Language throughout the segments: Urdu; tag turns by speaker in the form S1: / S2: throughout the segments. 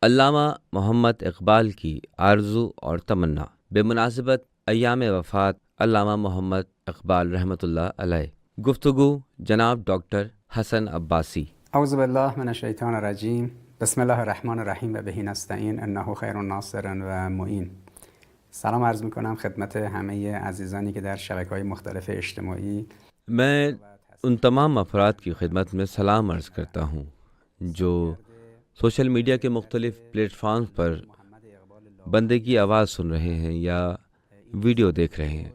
S1: علامہ محمد اقبال کی آرزو اور تمنا بمناسبت ایام وفات علامہ محمد اقبال رحمۃ اللہ علیہ. گفتگو جناب ڈاکٹر حسن عباسی.
S2: اعوذ باللہ من الشیطان الرجیم. بسم اللہ الرحمن الرحیم و بہ نستعین انه خیر ناصر و معین. سلام عرض میکنم خدمت همه عزیزانی که در شبکه‌های مختلف اجتماعی.
S1: میں ان تمام افراد کی خدمت میں سلام عرض کرتا ہوں جو سوشل میڈیا کے مختلف پلیٹ فارمز پر بندے کی آواز سن رہے ہیں یا ویڈیو دیکھ رہے ہیں.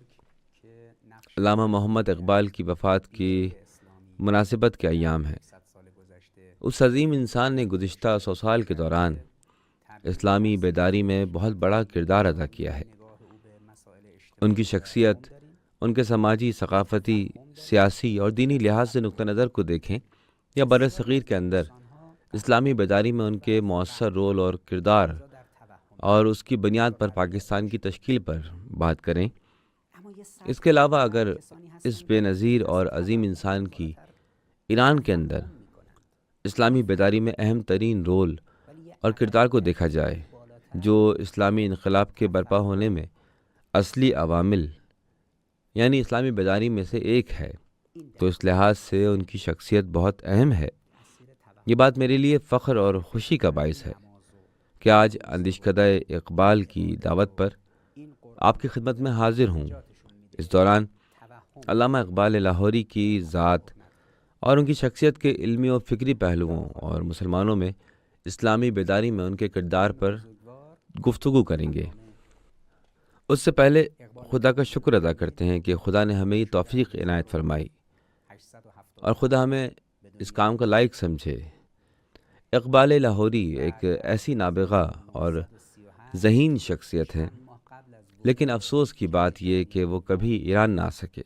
S1: علامہ محمد اقبال کی وفات کی مناسبت کے ایام ہیں. اس عظیم انسان نے گزشتہ 100 سال کے دوران اسلامی بیداری میں بہت بڑا کردار ادا کیا ہے. ان کی شخصیت، ان کے سماجی، ثقافتی، سیاسی اور دینی لحاظ سے نقطہ نظر کو دیکھیں یا بر صغیر کے اندر اسلامی بیداری میں ان کے مؤثر رول اور کردار اور اس کی بنیاد پر پاکستان کی تشکیل پر بات کریں. اس کے علاوہ اگر اس بے نظیر اور عظیم انسان کی ایران کے اندر اسلامی بیداری میں اہم ترین رول اور کردار کو دیکھا جائے جو اسلامی انقلاب کے برپا ہونے میں اصلی عوامل یعنی اسلامی بیداری میں سے ایک ہے، تو اس لحاظ سے ان کی شخصیت بہت اہم ہے. یہ بات میرے لیے فخر اور خوشی کا باعث ہے کہ آج اندیشکدہ اقبال کی دعوت پر آپ کی خدمت میں حاضر ہوں. اس دوران علامہ اقبال لاہوری کی ذات اور ان کی شخصیت کے علمی و فکری پہلوؤں اور مسلمانوں میں اسلامی بیداری میں ان کے کردار پر گفتگو کریں گے. اس سے پہلے خدا کا شکر ادا کرتے ہیں کہ خدا نے ہمیں یہ توفیق عنایت فرمائی اور خدا ہمیں اس کام کا لائق سمجھے. اقبال لاہوری ایک ایسی نابغہ اور ذہین شخصیت ہے، لیکن افسوس کی بات یہ کہ وہ کبھی ایران نہ آ سکے.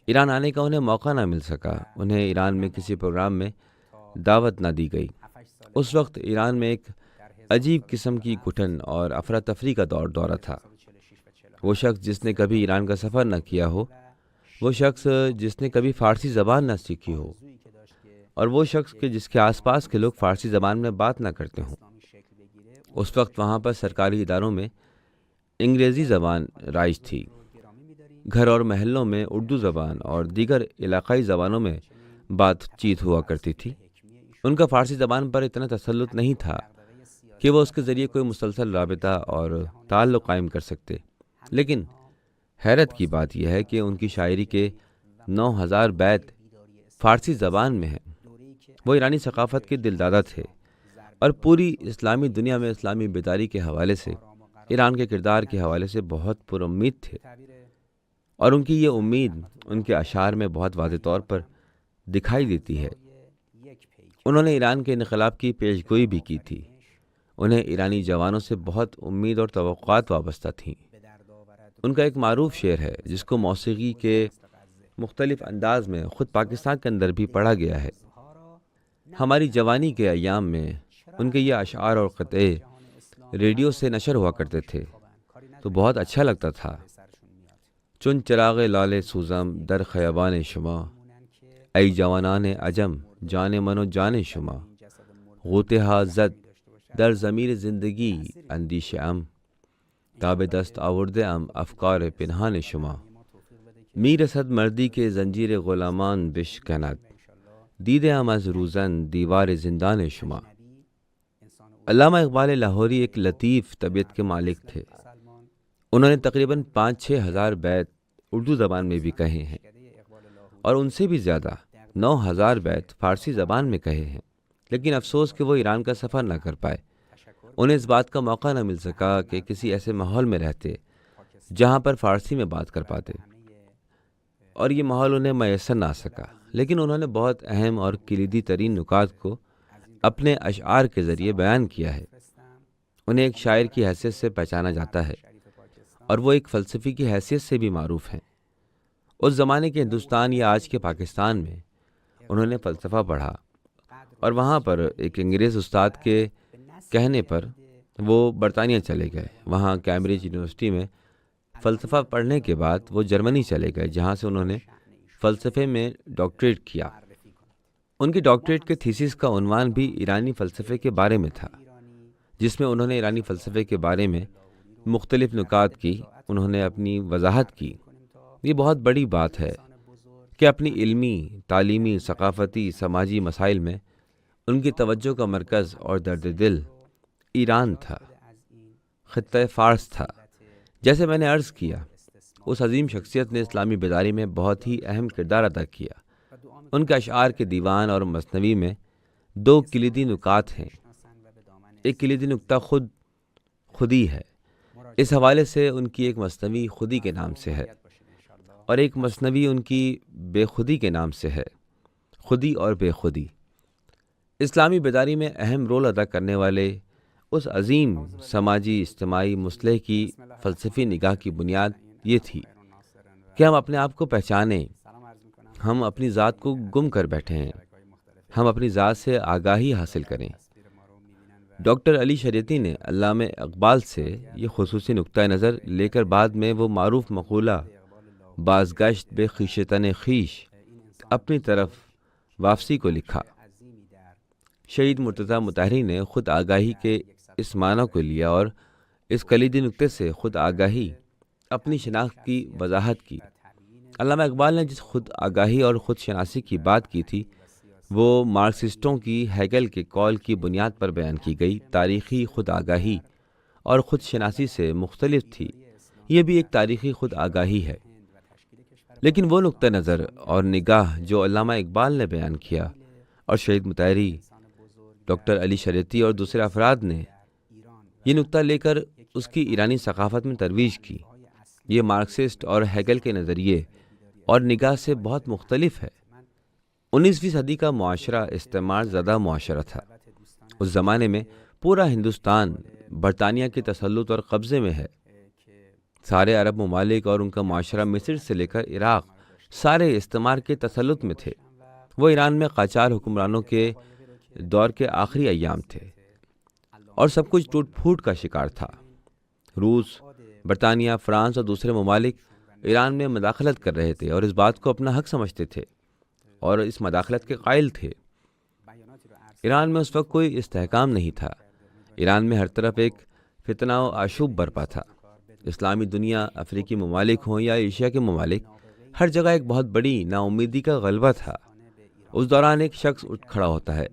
S1: ایران آنے کا انہیں موقع نہ مل سکا. انہیں ایران میں کسی پروگرام میں دعوت نہ دی گئی. اس وقت ایران میں ایک عجیب قسم کی گھٹن اور افراتفری کا دورہ تھا. وہ شخص جس نے کبھی ایران کا سفر نہ کیا ہو، وہ شخص جس نے کبھی فارسی زبان نہ سیکھی ہو، اور وہ شخص کہ جس کے آس پاس کے لوگ فارسی زبان میں بات نہ کرتے ہوں، اس وقت وہاں پر سرکاری اداروں میں انگریزی زبان رائج تھی. گھر اور محلوں میں اردو زبان اور دیگر علاقائی زبانوں میں بات چیت ہوا کرتی تھی. ان کا فارسی زبان پر اتنا تسلط نہیں تھا کہ وہ اس کے ذریعے کوئی مسلسل رابطہ اور تعلق قائم کر سکتے. لیکن حیرت کی بات یہ ہے کہ ان کی شاعری کے 9000 بیت فارسی زبان میں ہیں. وہ ایرانی ثقافت کے دل دادا تھے اور پوری اسلامی دنیا میں اسلامی بیداری کے حوالے سے، ایران کے کردار کے حوالے سے بہت پر امید تھے، اور ان کی یہ امید ان کے اشعار میں بہت واضح طور پر دکھائی دیتی ہے. انہوں نے ایران کے انقلاب کی پیشگوئی بھی کی تھی. انہیں ایرانی جوانوں سے بہت امید اور توقعات وابستہ تھیں. ان کا ایک معروف شعر ہے جس کو موسیقی کے مختلف انداز میں خود پاکستان کے اندر بھی پڑھا گیا ہے. ہماری جوانی کے ایام میں ان کے یہ اشعار اور قطعے ریڈیو سے نشر ہوا کرتے تھے تو بہت اچھا لگتا تھا. چون چراغ لال سوزم در خیابان شما، ای جوانان عجم جان من و جان شما، غوطہ زد در ضمیر زندگی اندیش ام، تاب دست آورده ام افکار پنهان شما، میرسد مردی که زنجیر غلامان بشکند، دیده ام از روزن دیوار زندان شما. علامہ اقبال لاہوری ایک لطیف طبیعت کے مالک تھے. انہوں نے تقریباً 5-6 ہزار بیت اردو زبان میں بھی کہے ہیں اور ان سے بھی زیادہ 9000 بیت فارسی زبان میں کہے ہیں. لیکن افسوس کہ وہ ایران کا سفر نہ کر پائے. انہیں اس بات کا موقع نہ مل سکا کہ کسی ایسے ماحول میں رہتے جہاں پر فارسی میں بات کر پاتے، اور یہ ماحول انہیں میسر نہ آ سکا. لیکن انہوں نے بہت اہم اور کلیدی ترین نکات کو اپنے اشعار کے ذریعے بیان کیا ہے. انہیں ایک شاعر کی حیثیت سے پہچانا جاتا ہے اور وہ ایک فلسفی کی حیثیت سے بھی معروف ہیں. اس زمانے کے ہندوستان یا آج کے پاکستان میں انہوں نے فلسفہ پڑھا اور وہاں پر ایک انگریز استاد کے کہنے پر وہ برطانیہ چلے گئے. وہاں کیمبرج یونیورسٹی میں فلسفہ پڑھنے کے بعد وہ جرمنی چلے گئے جہاں سے انہوں نے فلسفے میں ڈاکٹریٹ کیا. ان کی ڈاکٹریٹ کے تھیسس کا عنوان بھی ایرانی فلسفے کے بارے میں تھا. جس میں انہوں نے ایرانی فلسفے کے بارے میں مختلف نکات کی، انہوں نے اپنی وضاحت کی۔ یہ بہت بڑی بات ہے کہ اپنی علمی، تعلیمی، ثقافتی، سماجی مسائل میں ان کی توجہ کا مرکز اور درد دل ایران تھا، خطہ فارس تھا۔ جیسے میں نے عرض کیا، اس عظیم شخصیت نے اسلامی بیداری میں بہت ہی اہم کردار ادا کیا۔ ان کے اشعار کے دیوان اور مثنوی میں 2 کلیدی نکات ہیں۔ ایک کلیدی نکتہ خودی ہے، اس حوالے سے ان کی ایک مثنوی خودی کے نام سے ہے، اور ایک مثنوی ان کی بے خودی کے نام سے ہے، خودی اور بے خودی۔ اسلامی بیداری میں اہم رول ادا کرنے والے اس عظیم سماجی اجتماعی مصلح کی فلسفی نگاہ کی بنیاد یہ تھی کہ ہم اپنے آپ کو پہچانیں۔ ہم اپنی ذات کو گم کر بیٹھے ہیں، ہم اپنی ذات سے آگاہی حاصل کریں۔ ڈاکٹر علی شریعتی نے علامہ اقبال سے یہ خصوصی نقطہ نظر لے کر بعد میں وہ معروف مقولہ بازگشت بے خویشتن خویش اپنی طرف واپسی کو لکھا۔ شہید مرتضیٰ مطہری نے خود آگاہی کے اس معنی کو لیا اور اس کلیدی نقطے سے خود آگاہی اپنی شناخت کی وضاحت کی۔ علامہ اقبال نے جس خود آگاہی اور خود شناسی کی بات کی تھی، وہ مارکسسٹوں کی ہیگل کے قول کی بنیاد پر بیان کی گئی تاریخی خود آگاہی اور خود شناسی سے مختلف تھی۔ یہ بھی ایک تاریخی خود آگاہی ہے، لیکن وہ نقطہ نظر اور نگاہ جو علامہ اقبال نے بیان کیا اور شہید مطہری، ڈاکٹر علی شریعتی اور دوسرے افراد نے یہ نقطہ لے کر اس کی ایرانی ثقافت میں ترویج کی، یہ مارکسسٹ اور ہیگل کے نظریے اور نگاہ سے بہت مختلف ہے۔ 19ویں صدی کا معاشرہ استعمار زدہ معاشرہ تھا۔ اس زمانے میں پورا ہندوستان برطانیہ کے تسلط اور قبضے میں ہے۔ سارے عرب ممالک اور ان کا معاشرہ مصر سے لے کر عراق سارے استعمار کے تسلط میں تھے۔ وہ ایران میں قاجار حکمرانوں کے دور کے آخری ایام تھے اور سب کچھ ٹوٹ پھوٹ کا شکار تھا۔ روس، برطانیہ، فرانس اور دوسرے ممالک ایران میں مداخلت کر رہے تھے اور اس بات کو اپنا حق سمجھتے تھے اور اس مداخلت کے قائل تھے۔ ایران میں اس وقت کوئی استحکام نہیں تھا۔ ایران میں ہر طرف ایک فتنہ و آشوب برپا تھا۔ اسلامی دنیا، افریقی ممالک ہوں یا ایشیا کے ممالک، ہر جگہ ایک بہت بڑی نا امیدی کا غلبہ تھا۔ اس دوران ایک شخص اٹھ کھڑا ہوتا ہے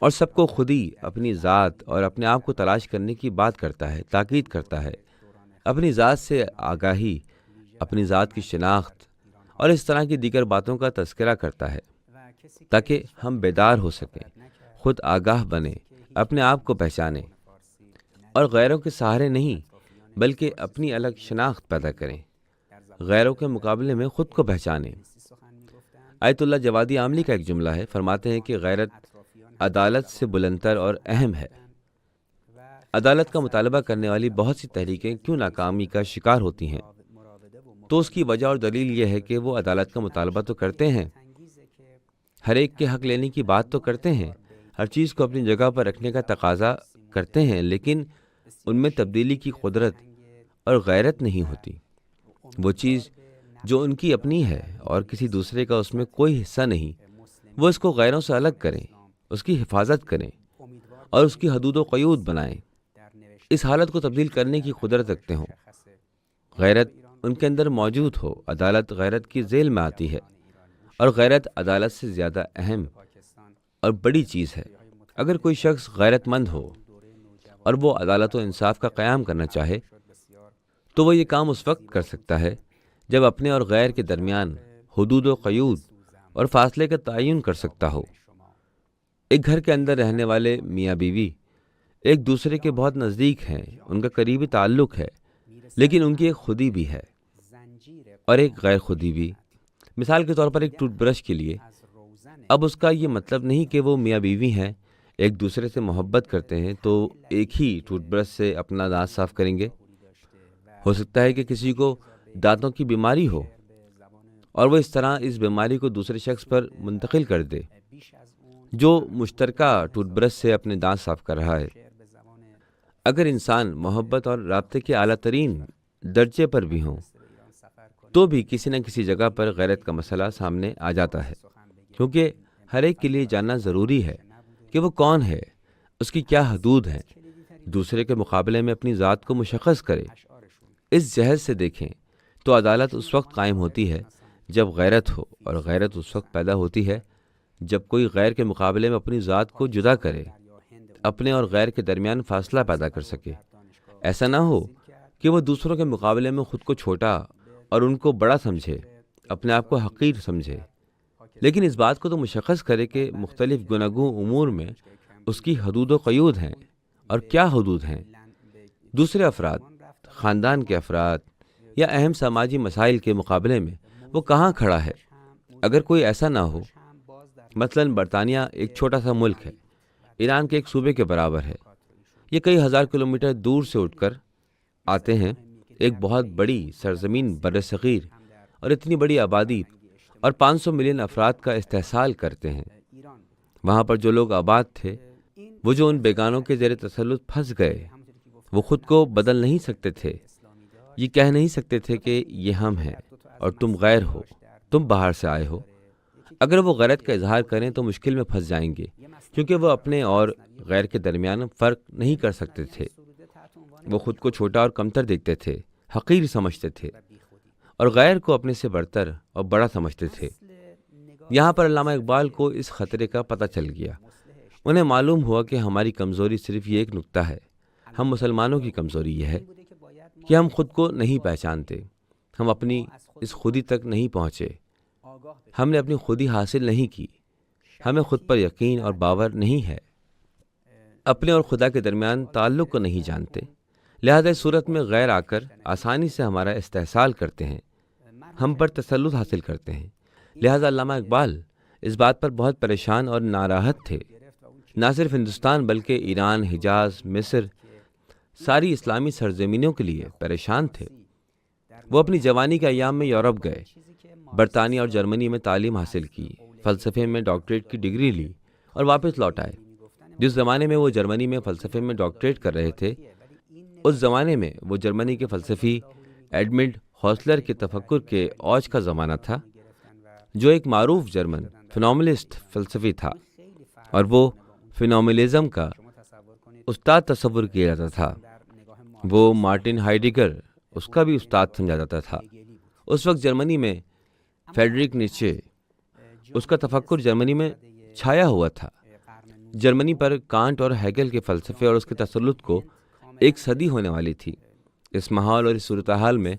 S1: اور سب کو خود ہی اپنی ذات اور اپنے آپ کو تلاش کرنے کی بات کرتا ہے، تاکید کرتا ہے، اپنی ذات سے آگاہی، اپنی ذات کی شناخت اور اس طرح کی دیگر باتوں کا تذکرہ کرتا ہے تاکہ ہم بیدار ہو سکیں، خود آگاہ بنیں، اپنے آپ کو پہچانیں اور غیروں کے سہارے نہیں بلکہ اپنی الگ شناخت پیدا کریں، غیروں کے مقابلے میں خود کو پہچانیں۔ آیت اللہ جوادی عاملی کا ایک جملہ ہے، فرماتے ہیں کہ غیرت عدالت سے بلندتر اور اہم ہے۔ عدالت کا مطالبہ کرنے والی بہت سی تحریکیں کیوں ناکامی کا شکار ہوتی ہیں؟ تو اس کی وجہ اور دلیل یہ ہے کہ وہ عدالت کا مطالبہ تو کرتے ہیں، ہر ایک کے حق لینے کی بات تو کرتے ہیں، ہر چیز کو اپنی جگہ پر رکھنے کا تقاضا کرتے ہیں، لیکن ان میں تبدیلی کی قدرت اور غیرت نہیں ہوتی۔ وہ چیز جو ان کی اپنی ہے اور کسی دوسرے کا اس میں کوئی حصہ نہیں، وہ اس کو غیروں سے الگ کریں، اس کی حفاظت کریں اور اس کی حدود و قیود بنائیں، اس حالت کو تبدیل کرنے کی قدرت رکھتے ہوں۔ غیرت ان کے اندر موجود ہو، عدالت غیرت کی ذیل میں آتی ہے، اور غیرت عدالت سے زیادہ اہم اور بڑی چیز ہے۔ اگر کوئی شخص غیرت مند ہو اور وہ عدالت و انصاف کا قیام کرنا چاہے تو وہ یہ کام اس وقت کر سکتا ہے جب اپنے اور غیر کے درمیان حدود و قیود اور فاصلے کا تعین کر سکتا ہو۔ ایک گھر کے اندر رہنے والے میاں بیوی ایک دوسرے کے بہت نزدیک ہیں، ان کا قریبی تعلق ہے، لیکن ان کی ایک خودی بھی ہے اور ایک غیر خودی بھی۔ مثال کے طور پر ایک ٹوتھ برش کے لیے، اب اس کا یہ مطلب نہیں کہ وہ میاں بیوی ہیں، ایک دوسرے سے محبت کرتے ہیں تو ایک ہی ٹوتھ برش سے اپنا دانت صاف کریں گے۔ ہو سکتا ہے کہ کسی کو دانتوں کی بیماری ہو اور وہ اس طرح اس بیماری کو دوسرے شخص پر منتقل کر دے جو مشترکہ ٹوتھ برش سے اپنے دانت صاف کر رہا ہے۔ اگر انسان محبت اور رابطے کے اعلیٰ ترین درجے پر بھی ہوں تو بھی کسی نہ کسی جگہ پر غیرت کا مسئلہ سامنے آ جاتا ہے، کیونکہ ہر ایک کے لیے جاننا ضروری ہے کہ وہ کون ہے، اس کی کیا حدود ہیں، دوسرے کے مقابلے میں اپنی ذات کو مشخص کرے۔ اس جہت سے دیکھیں تو عدالت اس وقت قائم ہوتی ہے جب غیرت ہو، اور غیرت اس وقت پیدا ہوتی ہے جب کوئی غیر کے مقابلے میں اپنی ذات کو جدا کرے، اپنے اور غیر کے درمیان فاصلہ پیدا کر سکے۔ ایسا نہ ہو کہ وہ دوسروں کے مقابلے میں خود کو چھوٹا اور ان کو بڑا سمجھے، اپنے آپ کو حقیر سمجھے، لیکن اس بات کو تو مشخص کرے کہ مختلف گوناگوں امور میں اس کی حدود و قیود ہیں، اور کیا حدود ہیں۔ دوسرے افراد، خاندان کے افراد یا اہم سماجی مسائل کے مقابلے میں وہ کہاں کھڑا ہے۔ اگر کوئی ایسا نہ ہو، مثلاً برطانیہ ایک چھوٹا سا ملک ہے، ایران کے ایک صوبے کے برابر ہے، یہ کئی ہزار کلومیٹر دور سے اٹھ کر آتے ہیں، ایک بہت بڑی سرزمین بر صغیر اور اتنی بڑی آبادی اور 500 ملین افراد کا استحصال کرتے ہیں۔ وہاں پر جو لوگ آباد تھے، وہ جو ان بیگانوں کے زیر تسلط پھنس گئے، وہ خود کو بدل نہیں سکتے تھے، یہ کہہ نہیں سکتے تھے کہ یہ ہم ہیں اور تم غیر ہو، تم باہر سے آئے ہو۔ اگر وہ غیرت کا اظہار کریں تو مشکل میں پھنس جائیں گے، کیونکہ وہ اپنے اور غیر کے درمیان فرق نہیں کر سکتے تھے۔ وہ خود کو چھوٹا اور کمتر دیکھتے تھے، حقیر سمجھتے تھے، اور غیر کو اپنے سے برتر اور بڑا سمجھتے تھے۔ یہاں پر علامہ اقبال کو اس خطرے کا پتہ چل گیا۔ انہیں معلوم ہوا کہ ہماری کمزوری صرف یہ ایک نقطہ ہے، ہم مسلمانوں کی کمزوری یہ ہے کہ ہم خود کو نہیں پہچانتے، ہم اپنی اس خودی تک نہیں پہنچے، ہم نے اپنی خودی حاصل نہیں کی، ہمیں خود پر یقین اور باور نہیں ہے، اپنے اور خدا کے درمیان تعلق کو نہیں جانتے، لہذا اس صورت میں غیر آ کر آسانی سے ہمارا استحصال کرتے ہیں، ہم پر تسلط حاصل کرتے ہیں۔ لہذا علامہ اقبال اس بات پر بہت پریشان اور ناراحت تھے۔ نہ صرف ہندوستان بلکہ ایران، حجاز، مصر، ساری اسلامی سرزمینوں کے لیے پریشان تھے۔ وہ اپنی جوانی کے ایام میں یورپ گئے، برطانیہ اور جرمنی میں تعلیم حاصل کی، فلسفے میں ڈاکٹریٹ کی ڈگری لی اور واپس لوٹ آئے۔ جس زمانے میں وہ جرمنی میں فلسفے میں ڈاکٹریٹ کر رہے تھے، اس زمانے میں وہ جرمنی کے فلسفی ایڈمنڈ ہاسلر کے تفکر کے اوج کا زمانہ تھا، جو ایک معروف جرمن فینومنلسٹ فلسفی تھا، اور وہ فینومنلزم کا استاد تصور کیا جاتا تھا۔ وہ مارٹن ہائیڈگر اس کا بھی استاد سمجھا جاتا تھا۔ اس وقت جرمنی میں فریڈرک نیچے، اس کا تفکر جرمنی میں چھایا ہوا تھا۔ جرمنی پر کانٹ اور ہیگل کے فلسفے اور اس کے تسلط کو ایک صدی ہونے والی تھی۔ اس ماحول اور اس صورتحال میں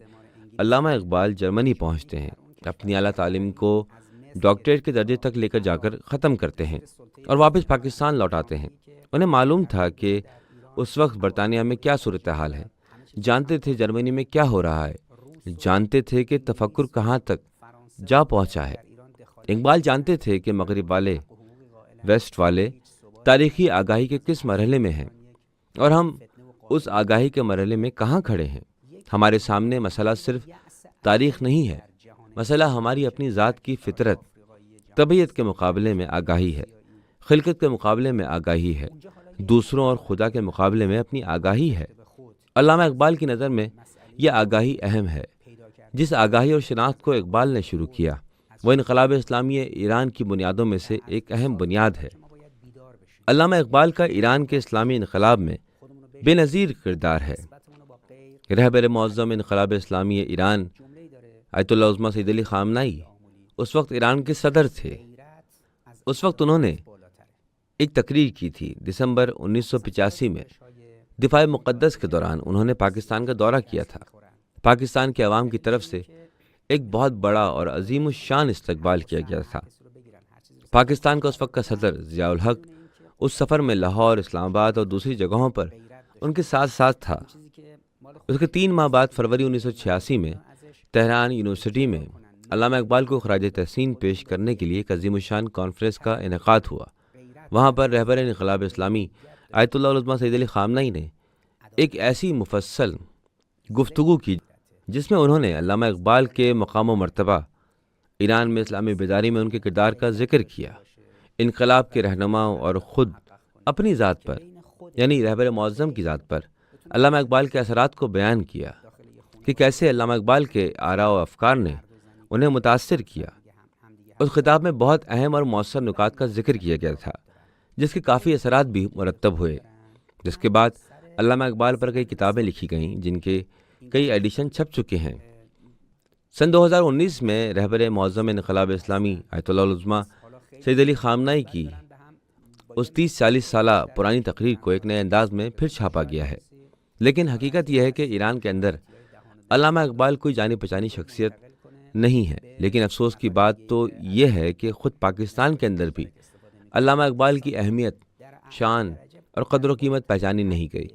S1: علامہ اقبال جرمنی پہنچتے ہیں، اپنی اعلیٰ تعلیم کو ڈاکٹریٹ کے درجے تک لے کر جا کر ختم کرتے ہیں اور واپس پاکستان لوٹ آتے ہیں۔ انہیں معلوم تھا کہ اس وقت برطانیہ میں کیا صورتحال ہے، جانتے تھے جرمنی میں کیا ہو رہا ہے، جانتے تھے کہ تفکر کہاں تک جا پہنچا ہے۔ اقبال جانتے تھے کہ مغرب والے، ویسٹ والے تاریخی آگاہی کے کس مرحلے میں ہیں، اور ہم اس آگاہی کے مرحلے میں کہاں کھڑے ہیں۔ ہمارے سامنے مسئلہ صرف تاریخ نہیں ہے، مسئلہ ہماری اپنی ذات کی فطرت، طبیعت کے مقابلے میں آگاہی ہے، خلقت کے مقابلے میں آگاہی ہے، دوسروں اور خدا کے مقابلے میں اپنی آگاہی ہے۔ علامہ اقبال کی نظر میں یہ آگاہی اہم ہے۔ جس آگاہی اور شناخت کو اقبال نے شروع کیا، وہ انقلاب اسلامی ایران کی بنیادوں میں سے ایک اہم بنیاد ہے۔ علامہ اقبال کا ایران کے اسلامی انقلاب میں بے نظیر کردار ہے۔ رہبر معظم انقلاب اسلامی ایران آیت اللہ عظمہ سید علی خامنائی اس وقت ایران کے صدر تھے۔ اس وقت انہوں نے ایک تقریر کی تھی۔ دسمبر 1985 میں دفاع مقدس کے دوران انہوں نے پاکستان کا دورہ کیا تھا۔ پاکستان کے عوام کی طرف سے ایک بہت بڑا اور عظیم الشان استقبال کیا گیا تھا۔ پاکستان کا اس وقت کا صدر ضیاء الحق اس سفر میں لاہور، اسلام آباد اور دوسری جگہوں پر ان کے ساتھ ساتھ تھا۔ اس کے 3 ماہ بعد فروری 1986 میں تہران یونیورسٹی میں علامہ اقبال کو خراج تحسین پیش کرنے کے لیے ایک عظیم الشان کانفرنس کا انعقاد ہوا۔ وہاں پر رہبر انقلاب اسلامی آیت اللہ عظمہ سید علی خامنائی نے ایک ایسی مفصل گفتگو کی جس میں انہوں نے علامہ اقبال کے مقام و مرتبہ، ایران میں اسلامی بیداری میں ان کے کردار کا ذکر کیا، انقلاب کے رہنماؤں اور خود اپنی ذات پر، یعنی رہبر معظم کی ذات پر علامہ اقبال کے اثرات کو بیان کیا کہ کیسے علامہ اقبال کے آراء و افکار نے انہیں متاثر کیا۔ اس خطاب میں بہت اہم اور مؤثر نکات کا ذکر کیا گیا تھا، جس کے کافی اثرات بھی مرتب ہوئے۔ جس کے بعد علامہ اقبال پر کئی کتابیں لکھی گئیں جن کے کئی ایڈیشن چھپ چکے ہیں۔ سن 2019 میں رہبر معظم انقلاب اسلامی آیت اللہ العظمیٰ سید علی خامنہئی کی اس 30-40 سالہ پرانی تقریر کو ایک نئے انداز میں پھر چھاپا گیا ہے، لیکن حقیقت یہ ہے کہ ایران کے اندر علامہ اقبال کوئی جانی پہچانی شخصیت نہیں ہے۔ لیکن افسوس کی بات تو یہ ہے کہ خود پاکستان کے اندر بھی علامہ اقبال کی اہمیت، شان اور قدر و قیمت پہچانی نہیں گئی۔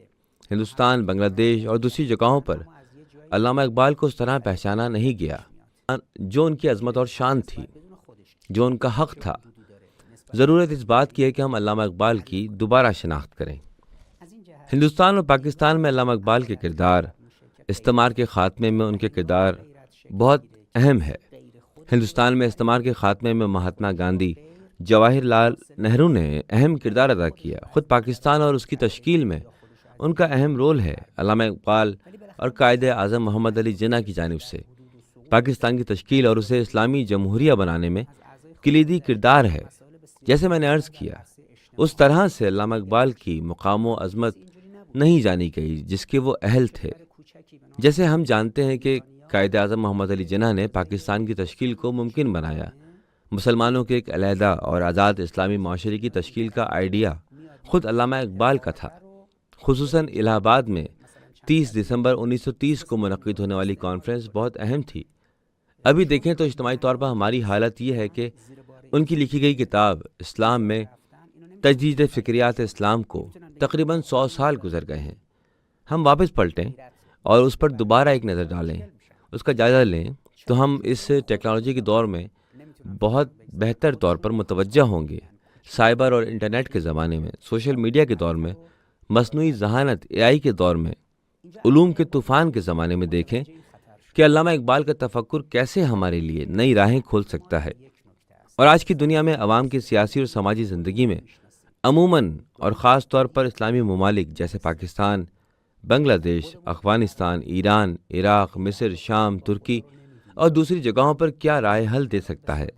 S1: ہندوستان، بنگلہ دیش اور دوسری جگہوں پر علامہ اقبال کو اس طرح پہچانا نہیں گیا جو ان کی عظمت اور شان تھی، جو ان کا حق تھا۔ ضرورت اس بات کی ہے کہ ہم علامہ اقبال کی دوبارہ شناخت کریں۔ ہندوستان اور پاکستان میں علامہ اقبال کے کردار، استعمار کے خاتمے میں ان کے کردار بہت اہم ہے۔ ہندوستان میں استعمار کے خاتمے میں مہاتما گاندھی، جواہر لال نہرو نے اہم کردار ادا کیا۔ خود پاکستان اور اس کی تشکیل میں ان کا اہم رول ہے۔ علامہ اقبال اور قائد اعظم محمد علی جناح کی جانب سے پاکستان کی تشکیل اور اسے اسلامی جمہوریہ بنانے میں کلیدی کردار ہے۔ جیسے میں نے عرض کیا، اس طرح سے علامہ اقبال کی مقام و عظمت نہیں جانی گئی جس کے وہ اہل تھے۔ جیسے ہم جانتے ہیں کہ قائد اعظم محمد علی جناح نے پاکستان کی تشکیل کو ممکن بنایا۔ مسلمانوں کے ایک علیحدہ اور آزاد اسلامی معاشرے کی تشکیل کا آئیڈیا خود علامہ اقبال کا تھا۔ خصوصاً الہ آباد میں 30 دسمبر 1930 کو منعقد ہونے والی کانفرنس بہت اہم تھی۔ ابھی دیکھیں تو اجتماعی طور پر ہماری حالت یہ ہے کہ ان کی لکھی گئی کتاب اسلام میں تجدید فکریات اسلام کو تقریباً 100 سال گزر گئے ہیں۔ ہم واپس پلٹیں اور اس پر دوبارہ ایک نظر ڈالیں، اس کا جائزہ لیں، تو ہم اس ٹیکنالوجی کے دور میں بہت بہتر طور پر متوجہ ہوں گے۔ سائبر اور انٹرنیٹ کے زمانے میں، سوشل میڈیا کے دور میں، مصنوعی ذہانت AI کے دور میں، علوم کے طوفان کے زمانے میں دیکھیں کہ علامہ اقبال کا تفکر کیسے ہمارے لیے نئی راہیں کھول سکتا ہے۔ اور آج کی دنیا میں عوام کی سیاسی اور سماجی زندگی میں عموماً اور خاص طور پر اسلامی ممالک جیسے پاکستان، بنگلہ دیش، افغانستان، ایران، عراق، مصر، شام، ترکی اور دوسری جگہوں پر کیا رائے حل دے سکتا ہے۔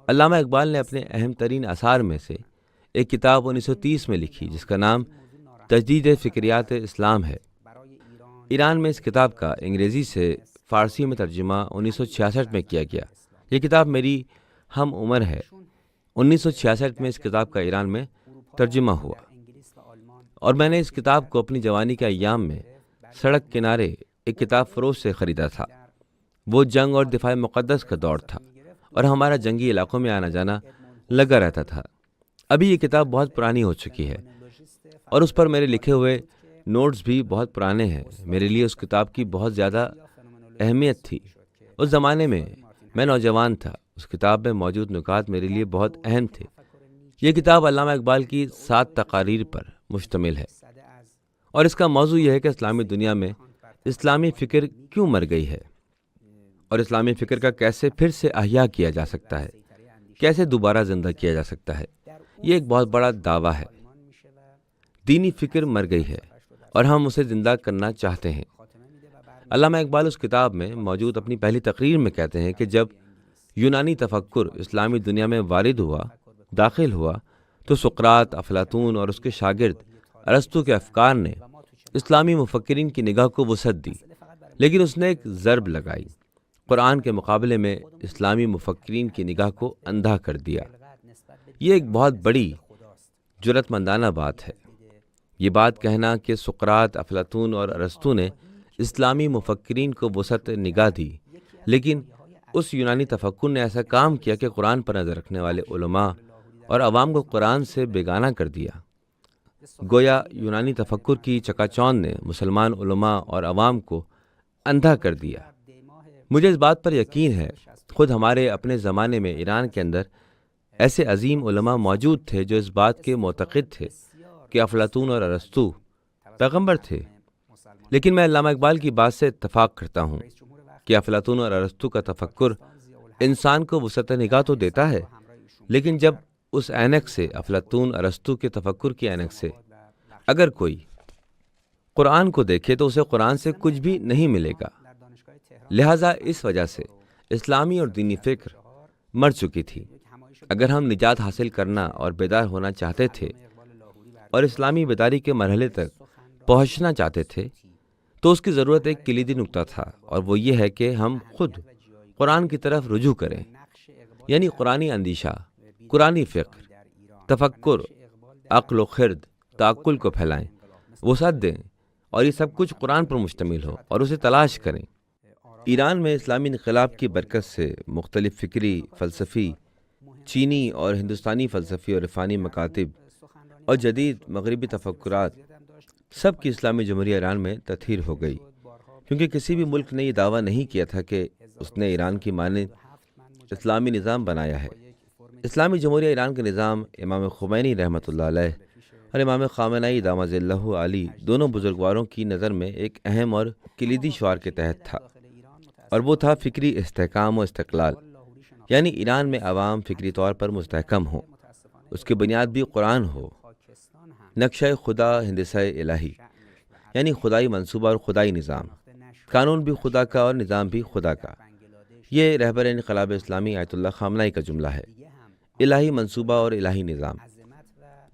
S1: علامہ اقبال نے اپنے اہم ترین آثار میں سے ایک کتاب 1930 میں لکھی جس کا نام تجدید فکریات اسلام ہے۔ ایران میں اس کتاب کا انگریزی سے فارسی میں ترجمہ 1966 میں کیا گیا۔ یہ کتاب میری ہم عمر ہے۔ 1966 میں اس کتاب کا ایران میں ترجمہ ہوا اور میں نے اس کتاب کو اپنی جوانی کے ایام میں سڑک کنارے ایک کتاب فروش سے خریدا تھا۔ وہ جنگ اور دفاع مقدس کا دور تھا اور ہمارا جنگی علاقوں میں آنا جانا لگا رہتا تھا۔ ابھی یہ کتاب بہت پرانی ہو چکی ہے اور اس پر میرے لکھے ہوئے نوٹس بھی بہت پرانے ہیں۔ میرے لیے اس کتاب کی بہت زیادہ اہمیت تھی۔ اس زمانے میں میں نوجوان تھا۔ اس کتاب میں موجود نکات میرے لیے بہت اہم تھے۔ یہ کتاب علامہ اقبال کی 7 تقاریر پر مشتمل ہے اور اس کا موضوع یہ ہے کہ اسلامی دنیا میں اسلامی فکر کیوں مر گئی ہے اور اسلامی فکر کا کیسے پھر سے احیاء کیا جا سکتا ہے، کیسے دوبارہ زندہ کیا جا سکتا ہے۔ یہ ایک بہت بڑا دعویٰ ہے۔ دینی فکر مر گئی ہے اور ہم اسے زندہ کرنا چاہتے ہیں۔ علامہ اقبال اس کتاب میں موجود اپنی پہلی تقریر میں کہتے ہیں کہ جب یونانی تفکر اسلامی دنیا میں وارد ہوا، داخل ہوا، تو سقراط، افلاطون اور اس کے شاگرد ارسطو کے افکار نے اسلامی مفکرین کی نگاہ کو وسعت دی، لیکن اس نے ایک ضرب لگائی، قرآن کے مقابلے میں اسلامی مفکرین کی نگاہ کو اندھا کر دیا۔ یہ ایک بہت بڑی جرأت مندانہ بات ہے، یہ بات کہنا کہ سقراط، افلاطون اور ارسطو نے اسلامی مفکرین کو وسعت نگاہ دی، لیکن اس یونانی تفکر نے ایسا کام کیا کہ قرآن پر نظر رکھنے والے علماء اور عوام کو قرآن سے بیگانہ کر دیا۔ گویا یونانی تفکر کی چکا چوند نے مسلمان علماء اور عوام کو اندھا کر دیا۔ مجھے اس بات پر یقین ہے، خود ہمارے اپنے زمانے میں ایران کے اندر ایسے عظیم علماء موجود تھے جو اس بات کے معتقد تھے کہ افلاطون اور ارسطو پیغمبر تھے، لیکن میں علامہ اقبال کی بات سے اتفاق کرتا ہوں کہ افلاطون اور ارسطو کا تفکر انسان کو وسعت نگاہ تو دیتا ہے، لیکن جب اس عینک سے، افلاطون ارسطو کے تفکر کی عینک سے اگر کوئی قرآن کو دیکھے تو اسے قرآن سے کچھ بھی نہیں ملے گا۔ لہٰذا اس وجہ سے اسلامی اور دینی فکر مر چکی تھی۔ اگر ہم نجات حاصل کرنا اور بیدار ہونا چاہتے تھے اور اسلامی بیداری کے مرحلے تک پہنچنا چاہتے تھے تو اس کی ضرورت ایک کلیدی نقطہ تھا، اور وہ یہ ہے کہ ہم خود قرآن کی طرف رجوع کریں، یعنی قرآنی اندیشہ، قرآنی فکر، تفکر، عقل و خرد، تعقل کو پھیلائیں، وسعت دیں، اور یہ سب کچھ قرآن پر مشتمل ہو اور اسے تلاش کریں۔ ایران میں اسلامی انقلاب کی برکت سے مختلف فکری، فلسفی، چینی اور ہندوستانی فلسفی اور عرفانی مکاتب اور جدید مغربی تفکرات سب کی اسلامی جمہوریہ ایران میں تطہیر ہو گئی، کیونکہ کسی بھی ملک نے یہ دعویٰ نہیں کیا تھا کہ اس نے ایران کی مانند اسلامی نظام بنایا ہے۔ اسلامی جمہوریہ ایران کا نظام امام خمینی رحمۃ اللہ علیہ اور امام خامنہئی دامت اللہ علی دونوں بزرگواروں کی نظر میں ایک اہم اور کلیدی شعار کے تحت تھا، اور وہ تھا فکری استحکام و استقلال، یعنی ایران میں عوام فکری طور پر مستحکم ہوں، اس کی بنیاد بھی قرآن ہو، نقشہ خدا ہندسہ الہی، یعنی خدائی منصوبہ اور خدائی نظام، قانون بھی خدا کا اور نظام بھی خدا کا۔ یہ رہبر انقلاب اسلامی آیت اللہ خامنہئی کا جملہ ہے، الہی منصوبہ اور الہی نظام۔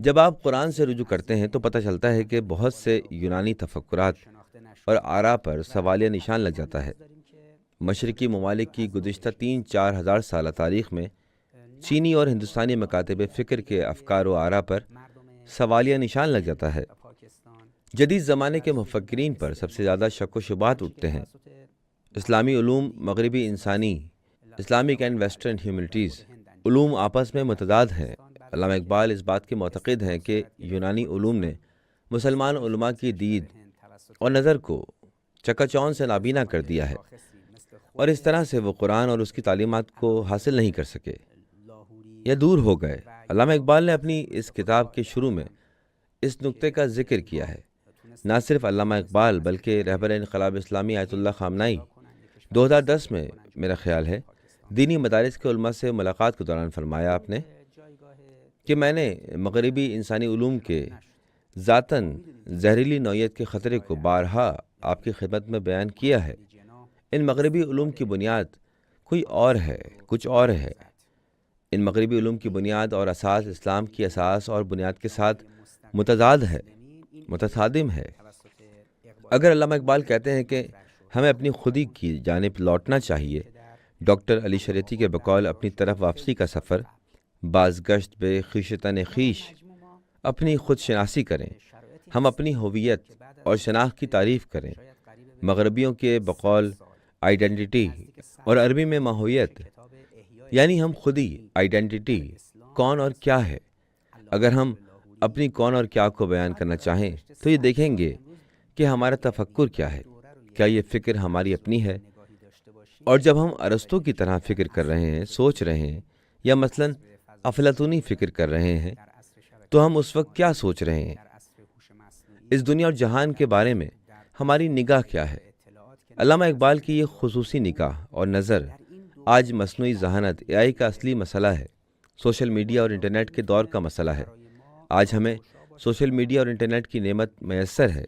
S1: جب آپ قرآن سے رجوع کرتے ہیں تو پتہ چلتا ہے کہ بہت سے یونانی تفکرات اور آراء پر سوالیہ نشان لگ جاتا ہے۔ مشرقی ممالک کی گزشتہ 3-4 ہزار سالہ تاریخ میں چینی اور ہندوستانی مکاتب فکر کے افکار و آراء پر سوالیہ نشان لگ جاتا ہے۔ جدید زمانے کے مفکرین پر سب سے زیادہ شک و شبہات اٹھتے ہیں۔ اسلامی علوم، مغربی انسانی، اسلامک اینڈ ویسٹرن ہیومنٹیز علوم آپس میں متضاد ہیں۔ علامہ اقبال اس بات کے معتقد ہیں کہ یونانی علوم نے مسلمان علماء کی دید اور نظر کو چکا چوند سے نابینا کر دیا ہے، اور اس طرح سے وہ قرآن اور اس کی تعلیمات کو حاصل نہیں کر سکے یا دور ہو گئے۔ علامہ اقبال نے اپنی اس کتاب کے شروع میں اس نقطے کا ذکر کیا ہے۔ نہ صرف علامہ اقبال بلکہ رہبر انقلاب اسلامی آیت اللہ خامنہئی 2010 میں میرا خیال ہے دینی مدارس کے علماء سے ملاقات کے دوران فرمایا آپ نے کہ میں نے مغربی انسانی علوم کے ذاتاً زہریلی نوعیت کے خطرے کو بارہا آپ کی خدمت میں بیان کیا ہے۔ ان مغربی علوم کی بنیاد کوئی اور ہے، کچھ اور ہے۔ ان مغربی علوم کی بنیاد اور اساس اسلام کی اساس اور بنیاد کے ساتھ متضاد ہے، متصادم ہے۔ اگر علامہ اقبال کہتے ہیں کہ ہمیں اپنی خودی کی جانب لوٹنا چاہیے، ڈاکٹر علی شریعتی کے بقول اپنی طرف واپسی کا سفر، بازگشت بے خویشتن خویش، اپنی خود شناسی کریں، ہم اپنی ہویت اور شناخت کی تعریف کریں۔ مغربیوں کے بقول آئیڈینٹی اور عربی میں ماہویت، یعنی ہم خودی، آئیڈینٹی، کون اور کیا ہے۔ اگر ہم اپنی کون اور کیا کو بیان کرنا چاہیں تو یہ دیکھیں گے کہ ہمارا تفکر کیا ہے، کیا یہ فکر ہماری اپنی ہے؟ اور جب ہم ارسطو کی طرح فکر کر رہے ہیں، سوچ رہے ہیں، یا مثلاً افلاطونی فکر کر رہے ہیں، تو ہم اس وقت کیا سوچ رہے ہیں؟ اس دنیا اور جہان کے بارے میں ہماری نگاہ کیا ہے؟ علامہ اقبال کی یہ خصوصی نگاہ اور نظر آج مصنوعی ذہانت AI کا اصلی مسئلہ ہے، سوشل میڈیا اور انٹرنیٹ کے دور کا مسئلہ ہے۔ آج ہمیں سوشل میڈیا اور انٹرنیٹ کی نعمت میسر ہے،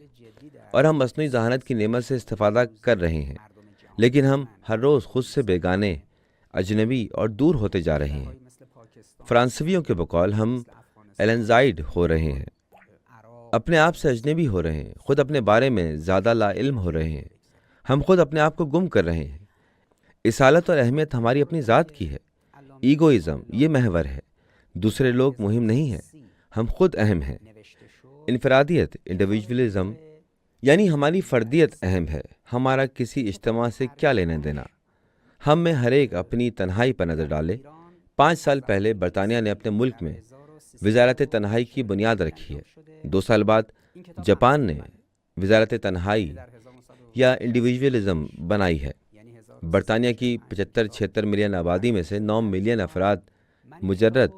S1: اور ہم مصنوعی ذہانت کی نعمت سے استفادہ کر رہے ہیں، لیکن ہم ہر روز خود سے بیگانے، اجنبی اور دور ہوتے جا رہے ہیں۔ فرانسویوں کے بقول ہم ایلنزائڈ ہو رہے ہیں، اپنے آپ سے اجنبی ہو رہے ہیں، خود اپنے بارے میں زیادہ لا علم ہو رہے ہیں، ہم خود اپنے آپ کو گم کر رہے ہیں۔ اصالت اور اہمیت ہماری اپنی ذات کی ہے۔ ایگوئزم یہ محور ہے، دوسرے لوگ مہم نہیں ہیں، ہم خود اہم ہیں۔ انفرادیت، انڈیویجولزم، یعنی ہماری فردیت اہم ہے، ہمارا کسی اجتماع سے کیا لینا دینا۔ ہم میں ہر ایک اپنی تنہائی پر نظر ڈالے۔ 5 سال پہلے برطانیہ نے اپنے ملک میں وزارت تنہائی کی بنیاد رکھی ہے۔ 2 سال بعد جاپان نے وزارت تنہائی یا انڈیویجولزم بنائی ہے۔ برطانیہ کی 75-76 ملین آبادی میں سے 9 ملین افراد مجرد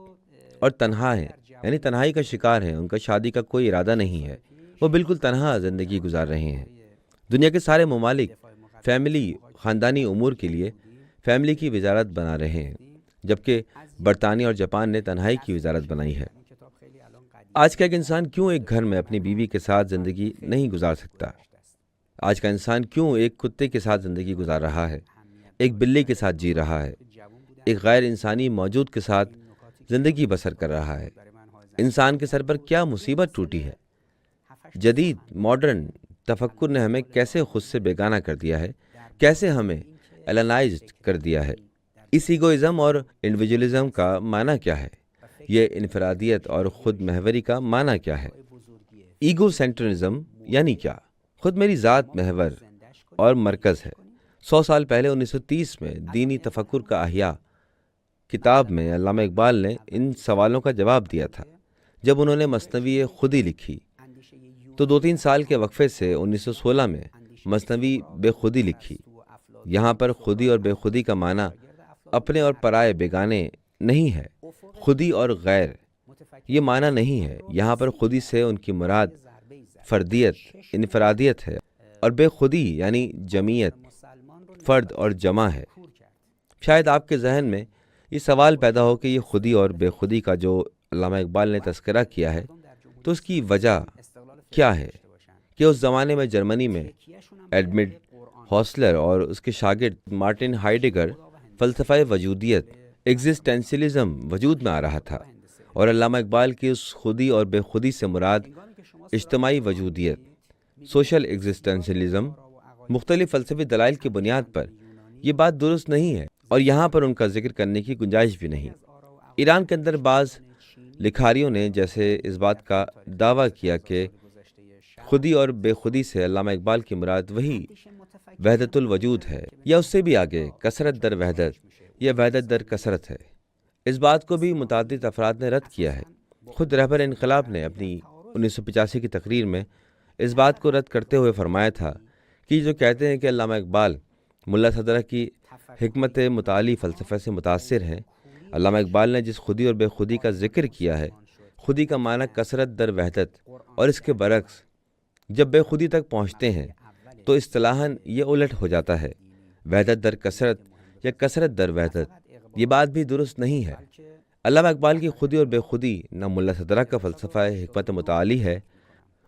S1: اور تنہا ہیں، یعنی تنہائی کا شکار ہیں، ان کا شادی کا کوئی ارادہ نہیں ہے، وہ بالکل تنہا زندگی گزار رہے ہیں۔ دنیا کے سارے ممالک فیملی، خاندانی امور کے لیے فیملی کی وزارت بنا رہے ہیں، جبکہ برطانیہ اور جاپان نے تنہائی کی وزارت بنائی ہے۔ آج کا ایک انسان کیوں ایک گھر میں اپنی بیوی کے ساتھ زندگی نہیں گزار سکتا؟ آج کا انسان کیوں ایک کتے کے ساتھ زندگی گزار رہا ہے، ایک بلی کے ساتھ جی رہا ہے، ایک غیر انسانی موجود کے ساتھ زندگی بسر کر رہا ہے؟ انسان کے سر پر کیا مصیبت ٹوٹی ہے؟ جدید ماڈرن تفکر نے ہمیں کیسے خود سے بیگانہ کر دیا ہے، کیسے ہمیں الینائزڈ کر دیا ہے۔ اس ایگوئزم اور انڈیویجولزم کا معنی کیا ہے؟ یہ انفرادیت اور خود محوری کا معنی کیا ہے؟ ایگو سینٹرزم یعنی کیا؟ خود میری ذات محور اور مرکز ہے۔ 100 سال پہلے 1930 میں دینی تفکر کا احیاء کتاب میں علامہ اقبال نے ان سوالوں کا جواب دیا تھا۔ جب انہوں نے مثنوی خودی لکھی تو 2-3 سال کے وقفے سے 1916 میں مثنوی بے خودی لکھی۔ یہاں پر خودی اور بے خودی کا معنی اپنے اور پرائے بیگانے نہیں ہے، خودی اور غیر یہ معنی نہیں ہے۔ یہاں پر خودی سے ان کی مراد فردیت، انفرادیت ہے، اور بے خودی یعنی جمعیت، فرد اور جمع ہے۔ شاید آپ کے ذہن میں یہ سوال پیدا ہو کہ یہ خودی اور بے خودی کا جو علامہ اقبال نے تذکرہ کیا ہے تو اس کی وجہ کیا ہے کہ اس زمانے میں جرمنی میں ایڈمنڈ ہاسلر اور اس کے شاگرد مارٹن ہائیڈگر فلسفہ وجودیت ایگزسٹینشلزم وجود میں آ رہا تھا، اور علامہ اقبال کی اس خودی اور بے خودی سے مراد اجتماعی وجودیت، سوشل ایگزسٹینشلزم۔ مختلف فلسفی دلائل کی بنیاد پر یہ بات درست نہیں ہے، اور یہاں پر ان کا ذکر کرنے کی گنجائش بھی نہیں۔ ایران کے اندر بعض لکھاریوں نے جیسے اس بات کا دعویٰ کیا کہ خودی اور بے خودی سے علامہ اقبال کی مراد وہی وحدت الوجود ہے، یا اس سے بھی آگے کثرت در وحدت یا وحدت در کثرت ہے۔ اس بات کو بھی متعدد افراد نے رد کیا ہے۔ خود رہبر انقلاب نے اپنی 1985 کی تقریر میں اس بات کو رد کرتے ہوئے فرمایا تھا کہ جو کہتے ہیں کہ علامہ اقبال ملا صدرہ کی حکمت متعالی فلسفہ سے متاثر ہیں، علامہ اقبال نے جس خودی اور بے خودی کا ذکر کیا ہے، خودی کا معنی کثرت در وحدت، اور اس کے برعکس جب بے خودی تک پہنچتے ہیں تو اصطلاحاً یہ الٹ ہو جاتا ہے، وحدت در کثرت یا کثرت در وحدت۔ یہ بات بھی درست نہیں ہے۔ علامہ اقبال کی خودی اور بے خودی نہ ملا صدرہ کا فلسفہ حکمت متعالی ہے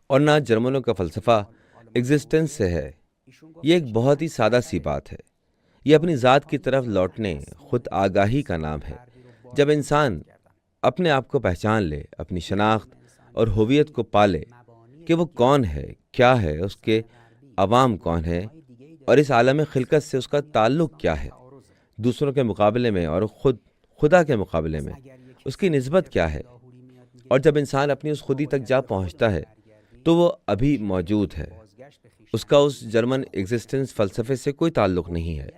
S1: اور نہ جرمنوں کا فلسفہ ایگزسٹنس سے ہے۔ یہ ایک بہت ہی سادہ سی بات ہے۔ یہ اپنی ذات کی طرف لوٹنے، خود آگاہی کا نام ہے۔ جب انسان اپنے آپ کو پہچان لے، اپنی شناخت اور ہویت کو پالے کہ وہ کون ہے، کیا ہے، اس کے عوام کون ہے، اور اس عالم خلقت سے اس کا تعلق کیا ہے، دوسروں کے مقابلے میں اور خدا کے مقابلے میں اس کی نسبت کیا ہے، اور جب انسان اپنی اس خودی تک جا پہنچتا ہے تو وہ ابھی موجود ہے، اس کا اس جرمن ایگزسٹنس فلسفے سے کوئی تعلق نہیں ہے۔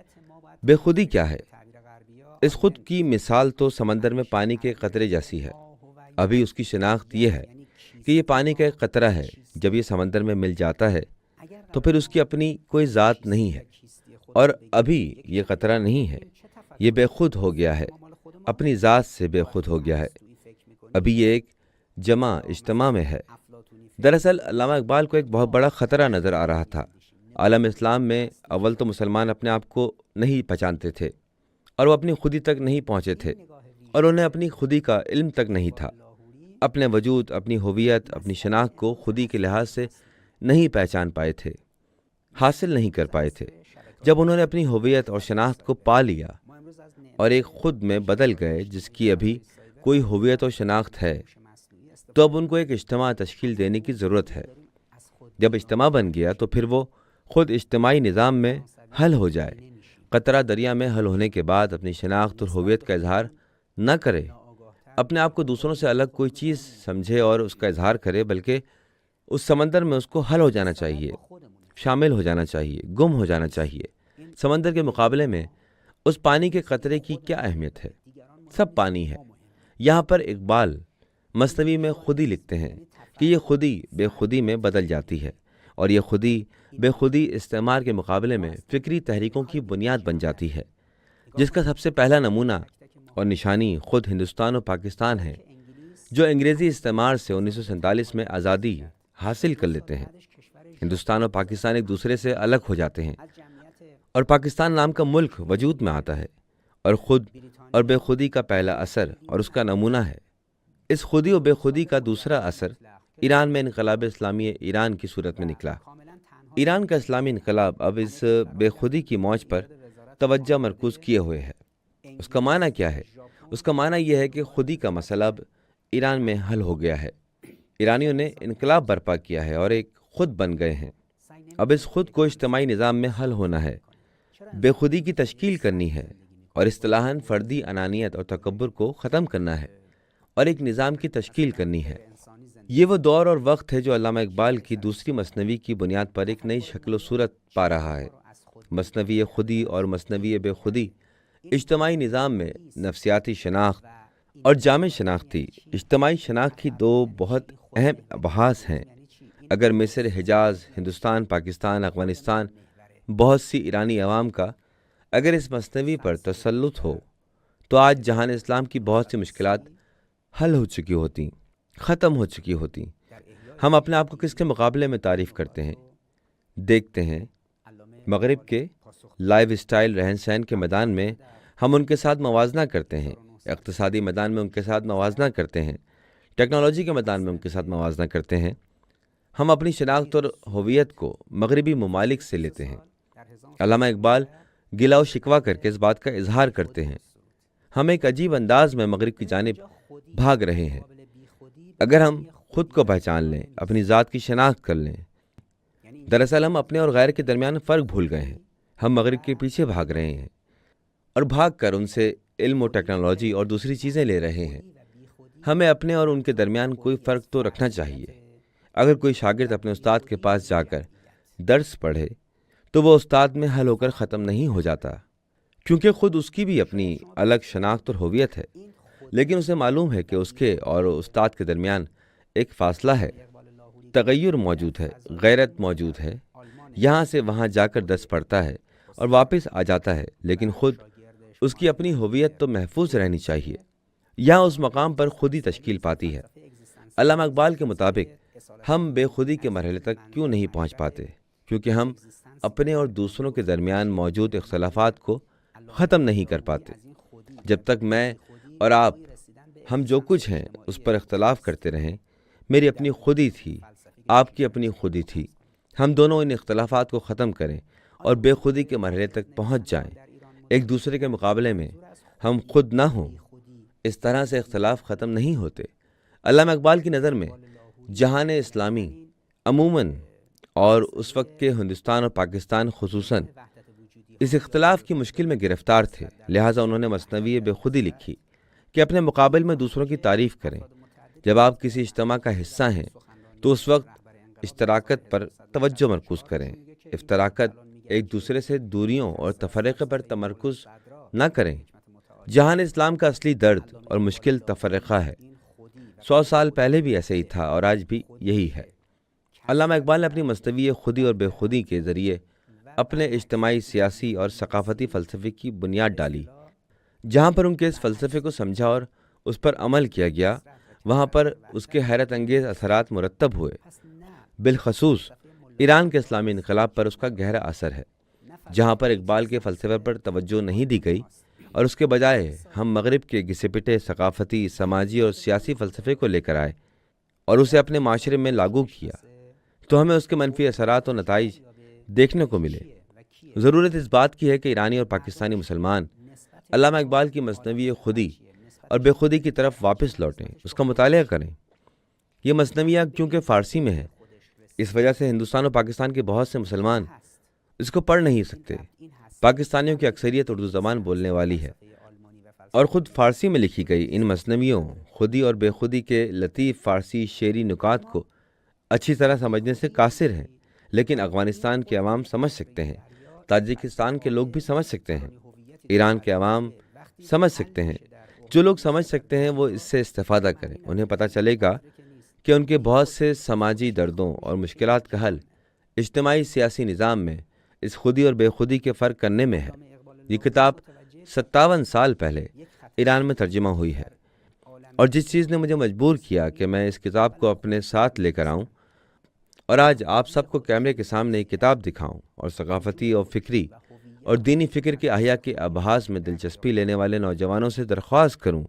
S1: بے خودی کیا ہے؟ اس خود کی مثال تو سمندر میں پانی کے قطرے جیسی ہے۔ ابھی اس کی شناخت یہ ہے کہ یہ پانی کا ایک قطرہ ہے۔ جب یہ سمندر میں مل جاتا ہے تو پھر اس کی اپنی کوئی ذات نہیں ہے، اور ابھی یہ قطرہ نہیں ہے، یہ بے خود ہو گیا ہے، اپنی ذات سے بے خود ہو گیا ہے، ابھی یہ ایک جمع اجتماع میں ہے۔ دراصل علامہ اقبال کو ایک بہت بڑا خطرہ نظر آ رہا تھا۔ عالم اسلام میں اول تو مسلمان اپنے آپ کو نہیں پہچانتے تھے، اور وہ اپنی خودی تک نہیں پہنچے تھے، اور انہیں اپنی خودی کا علم تک نہیں تھا۔ اپنے وجود، اپنی ہویت، اپنی شناخت کو خودی کے لحاظ سے نہیں پہچان پائے تھے، حاصل نہیں کر پائے تھے۔ جب انہوں نے اپنی ہویت اور شناخت کو پا لیا اور ایک خود میں بدل گئے جس کی ابھی کوئی ہویت اور شناخت ہے، تو اب ان کو ایک اجتماع تشکیل دینے کی ضرورت ہے۔ جب اجتماع بن گیا تو پھر وہ خود اجتماعی نظام میں حل ہو جائے۔ قطرہ دریا میں حل ہونے کے بعد اپنی شناخت اور ہویت کا اظہار نہ کرے، اپنے آپ کو دوسروں سے الگ کوئی چیز سمجھے اور اس کا اظہار کرے، بلکہ اس سمندر میں اس کو حل ہو جانا چاہیے، شامل ہو جانا چاہیے، گم ہو جانا چاہیے۔ سمندر کے مقابلے میں اس پانی کے قطرے کی کیا اہمیت ہے؟ سب پانی ہے۔ یہاں پر اقبال مثنوی میں خودی لکھتے ہیں کہ یہ خودی بے خودی میں بدل جاتی ہے، اور یہ خودی بے خودی استعمار کے مقابلے میں فکری تحریکوں کی بنیاد بن جاتی ہے، جس کا سب سے پہلا نمونہ اور نشانی خود ہندوستان و پاکستان ہے، جو انگریزی استعمار سے 1947 میں آزادی حاصل کر لیتے ہیں۔ ہندوستان اور پاکستان ایک دوسرے سے الگ ہو جاتے ہیں، اور پاکستان نام کا ملک وجود میں آتا ہے، اور خود اور بے خودی کا پہلا اثر اور اس کا نمونہ ہے۔ اس خودی و بے خودی کا دوسرا اثر ایران میں انقلاب اسلامی ایران کی صورت میں نکلا۔ ایران کا اسلامی انقلاب اب اس بے خودی کی موج پر توجہ مرکوز کیے ہوئے ہے۔ اس کا معنی کیا ہے؟ اس کا معنی یہ ہے کہ خودی کا مسئلہ اب ایران میں حل ہو گیا ہے۔ ایرانیوں نے انقلاب برپا کیا ہے اور ایک خود بن گئے ہیں۔ اب اس خود کو اجتماعی نظام میں حل ہونا ہے، بے خودی کی تشکیل کرنی ہے اور اصطلاحاً فردی انانیت اور تکبر کو ختم کرنا ہے اور ایک نظام کی تشکیل کرنی ہے۔ یہ وہ دور اور وقت ہے جو علامہ اقبال کی دوسری مثنوی کی بنیاد پر ایک نئی شکل و صورت پا رہا ہے۔ مثنوی خودی اور مثنوی بے خودی اجتماعی نظام میں نفسیاتی شناخت اور جامع شناختی اجتماعی شناخت کی دو بہت اہم ابحاث ہیں۔ اگر مصر، حجاز، ہندوستان، پاکستان، افغانستان، بہت سی ایرانی عوام کا اگر اس مثنوی پر تسلط ہو تو آج جہان اسلام کی بہت سی مشکلات حل ہو چکی ہوتی، ختم ہو چکی ہوتی۔ ہم اپنے آپ کو کس کے مقابلے میں تعریف کرتے ہیں؟ دیکھتے ہیں مغرب کے لائف اسٹائل رہن سہن کے میدان میں ہم ان کے ساتھ موازنہ کرتے ہیں، اقتصادی میدان میں ان کے ساتھ موازنہ کرتے ہیں، ٹیکنالوجی کے میدان میں ان کے ساتھ موازنہ کرتے ہیں۔ ہم اپنی شناخت اور ہویت کو مغربی ممالک سے لیتے ہیں۔ علامہ اقبال گلا و شکوہ کر کے اس بات کا اظہار کرتے ہیں، ہم ایک عجیب انداز میں مغرب کی جانب بھاگ رہے ہیں۔ اگر ہم خود کو پہچان لیں، اپنی ذات کی شناخت کر لیں، دراصل ہم اپنے اور غیر کے درمیان فرق بھول گئے ہیں۔ ہم مغرب کے پیچھے بھاگ رہے ہیں اور بھاگ کر ان سے علم و ٹیکنالوجی اور دوسری چیزیں لے رہے ہیں۔ ہمیں اپنے اور ان کے درمیان کوئی فرق تو رکھنا چاہیے۔ اگر کوئی شاگرد اپنے استاد کے پاس جا کر درس پڑھے تو وہ استاد میں حل ہو کر ختم نہیں ہو جاتا، کیونکہ خود اس کی بھی اپنی الگ شناخت اور ہویت ہے، لیکن اسے معلوم ہے کہ اس کے اور استاد کے درمیان ایک فاصلہ ہے، تغیر موجود ہے، غیرت موجود ہے۔ یہاں سے وہاں جا کر درس پڑھتا ہے اور واپس آ جاتا ہے، لیکن خود اس کی اپنی ہویت تو محفوظ رہنی چاہیے۔ یہاں اس مقام پر خودی تشکیل پاتی ہے۔ علامہ اقبال کے مطابق ہم بے خودی کے مرحلے تک کیوں نہیں پہنچ پاتے؟ کیونکہ ہم اپنے اور دوسروں کے درمیان موجود اختلافات کو ختم نہیں کر پاتے۔ جب تک میں اور آپ، ہم جو کچھ ہیں اس پر اختلاف کرتے رہیں، میری اپنی خودی تھی، آپ کی اپنی خودی تھی، ہم دونوں ان اختلافات کو ختم کریں اور بے خودی کے مرحلے تک پہنچ جائیں، ایک دوسرے کے مقابلے میں ہم خود نہ ہوں، اس طرح سے اختلاف ختم نہیں ہوتے۔ علامہ اقبال کی نظر میں جہان اسلامی عموماً اور اس وقت کے ہندوستان اور پاکستان خصوصاً اس اختلاف کی مشکل میں گرفتار تھے، لہٰذا انہوں نے مثنوی بے خودی لکھی کہ اپنے مقابل میں دوسروں کی تعریف کریں۔ جب آپ کسی اجتماع کا حصہ ہیں تو اس وقت اشتراکت پر توجہ مرکوز کریں، افتراکت، ایک دوسرے سے دوریوں اور تفرقے پر تمرکز نہ کریں۔ جہان اسلام کا اصلی درد اور مشکل تفرقہ ہے۔ 100 سال پہلے بھی ایسے ہی تھا اور آج بھی یہی ہے۔ علامہ اقبال نے اپنی مثنوی خودی اور بے خودی کے ذریعے اپنے اجتماعی، سیاسی اور ثقافتی فلسفے کی بنیاد ڈالی۔ جہاں پر ان کے اس فلسفے کو سمجھا اور اس پر عمل کیا گیا، وہاں پر اس کے حیرت انگیز اثرات مرتب ہوئے۔ بالخصوص ایران کے اسلامی انقلاب پر اس کا گہرا اثر ہے۔ جہاں پر اقبال کے فلسفے پر توجہ نہیں دی گئی اور اس کے بجائے ہم مغرب کے گھسے پٹے ثقافتی، سماجی اور سیاسی فلسفے کو لے کر آئے اور اسے اپنے معاشرے میں لاگو کیا، تو ہمیں اس کے منفی اثرات اور نتائج دیکھنے کو ملے۔ ضرورت اس بات کی ہے کہ ایرانی اور پاکستانی مسلمان علامہ اقبال کی مثنوی خودی اور بے خودی کی طرف واپس لوٹیں، اس کا مطالعہ کریں۔ یہ مثنویہ کیونکہ فارسی میں ہے، اس وجہ سے ہندوستان اور پاکستان کے بہت سے مسلمان اس کو پڑھ نہیں سکتے۔ پاکستانیوں کی اکثریت اردو زبان بولنے والی ہے اور خود فارسی میں لکھی گئی ان مثنویوں خودی اور بے خودی کے لطیف فارسی شعری نکات کو اچھی طرح سمجھنے سے قاصر ہیں، لیکن افغانستان کے عوام سمجھ سکتے ہیں، تاجکستان کے لوگ بھی سمجھ سکتے ہیں، ایران کے عوام سمجھ سکتے ہیں۔ جو لوگ سمجھ سکتے ہیں وہ اس سے استفادہ کریں، انہیں پتہ چلے گا کہ ان کے بہت سے سماجی دردوں اور مشکلات کا حل اجتماعی سیاسی نظام میں اس خودی اور بے خودی کے فرق کرنے میں ہے۔ یہ کتاب 57 سال پہلے ایران میں ترجمہ ہوئی ہے، اور جس چیز نے مجھے مجبور کیا کہ میں اس کتاب کو اپنے ساتھ لے کر آؤں اور آج آپ سب کو کیمرے کے سامنے ایک کتاب دکھاؤں اور ثقافتی اور فکری اور دینی فکر کے احیاء کے ابحاث میں دلچسپی لینے والے نوجوانوں سے درخواست کروں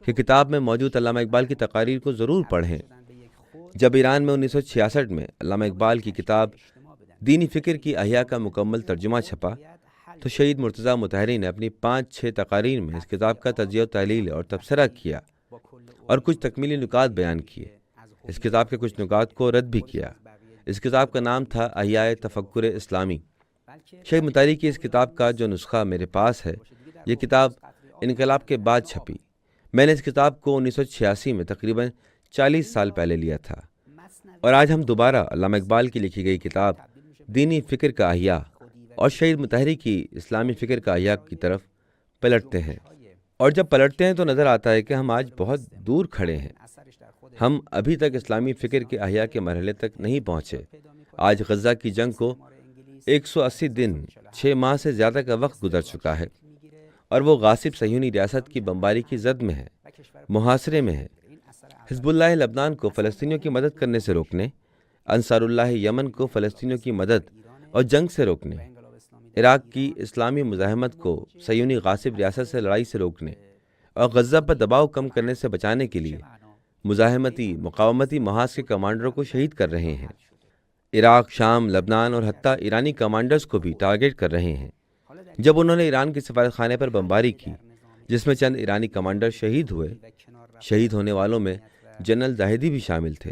S1: کہ کتاب میں موجود علامہ اقبال کی تقاریر کو ضرور پڑھیں۔ جب ایران میں 1966 میں علامہ اقبال کی کتاب دینی فکر کی احیاء کا مکمل ترجمہ چھپا تو شہید مرتضیٰ مطہری نے اپنی 5-6 تقاریر میں اس کتاب کا تجزیہ و تحلیل اور تبصرہ کیا اور کچھ تکمیلی نکات بیان کیے۔ اس کتاب کے کچھ نکات کو رد بھی کیا۔ اس کتاب کا نام تھا احیاء تفکر اسلامی۔ شیخ مطہری کی اس کتاب کا جو نسخہ میرے پاس ہے، یہ کتاب انقلاب کے بعد چھپی۔ میں نے اس کتاب کو 1986 میں تقریباً 40 سال پہلے لیا تھا، اور آج ہم دوبارہ علامہ اقبال کی لکھی گئی کتاب دینی فکر کا احیاء اور شیخ مطہری کی اسلامی فکر کا احیاء کی طرف پلٹتے ہیں، اور جب پلٹتے ہیں تو نظر آتا ہے کہ ہم آج بہت دور کھڑے ہیں۔ ہم ابھی تک اسلامی فکر کے احیاء کے مرحلے تک نہیں پہنچے۔ آج غزہ کی جنگ کو 180 دن 6 ماہ سے زیادہ کا وقت گزر چکا ہے، اور وہ غاصب صہیونی ریاست کی بمباری کی زد میں ہے، محاصرے میں ہے۔ حزب اللہ لبنان کو فلسطینیوں کی مدد کرنے سے روکنے، انصار اللہ یمن کو فلسطینیوں کی مدد اور جنگ سے روکنے، عراق کی اسلامی مزاحمت کو صہیونی غاصب ریاست سے لڑائی سے روکنے اور غزہ پر دباؤ کم کرنے سے بچانے کے لیے مزاحمتی مقاومتی محاذ کے کمانڈروں کو شہید کر رہے ہیں۔ عراق، شام، لبنان اور حتیٰ ایرانی کمانڈرز کو بھی ٹارگیٹ کر رہے ہیں۔ جب انہوں نے ایران کے سفارت خانے پر بمباری کی، جس میں چند ایرانی کمانڈر شہید ہوئے، شہید ہونے والوں میں جنرل زاہدی بھی شامل تھے،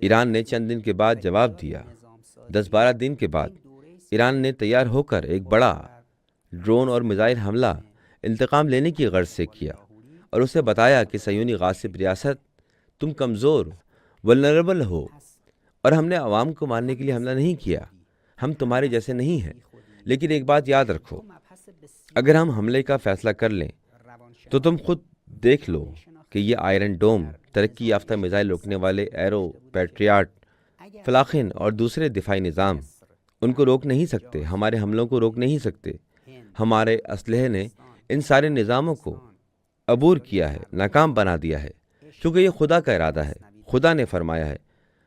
S1: ایران نے چند دن کے بعد جواب دیا۔ 10-12 دن کے بعد ایران نے تیار ہو کر ایک بڑا ڈرون اور میزائل حملہ انتقام لینے کی غرض سے کیا، اور اسے بتایا کہ صہیونی غاصب ریاست، تم کمزور، ولنریبل ہو، اور ہم نے عوام کو مارنے کے لیے حملہ نہیں کیا، ہم تمہارے جیسے نہیں ہیں۔ لیکن ایک بات یاد رکھو، اگر ہم حملے کا فیصلہ کر لیں تو تم خود دیکھ لو کہ یہ آئرن ڈوم، ترقی یافتہ میزائل روکنے والے ایرو، پیٹریاٹ، فلاخن اور دوسرے دفاعی نظام ان کو روک نہیں سکتے، ہمارے حملوں کو روک نہیں سکتے۔ ہمارے اسلحے نے ان سارے نظاموں کو عبور کیا ہے، ناکام بنا دیا ہے، کیونکہ یہ خدا کا ارادہ ہے۔ خدا نے فرمایا ہے،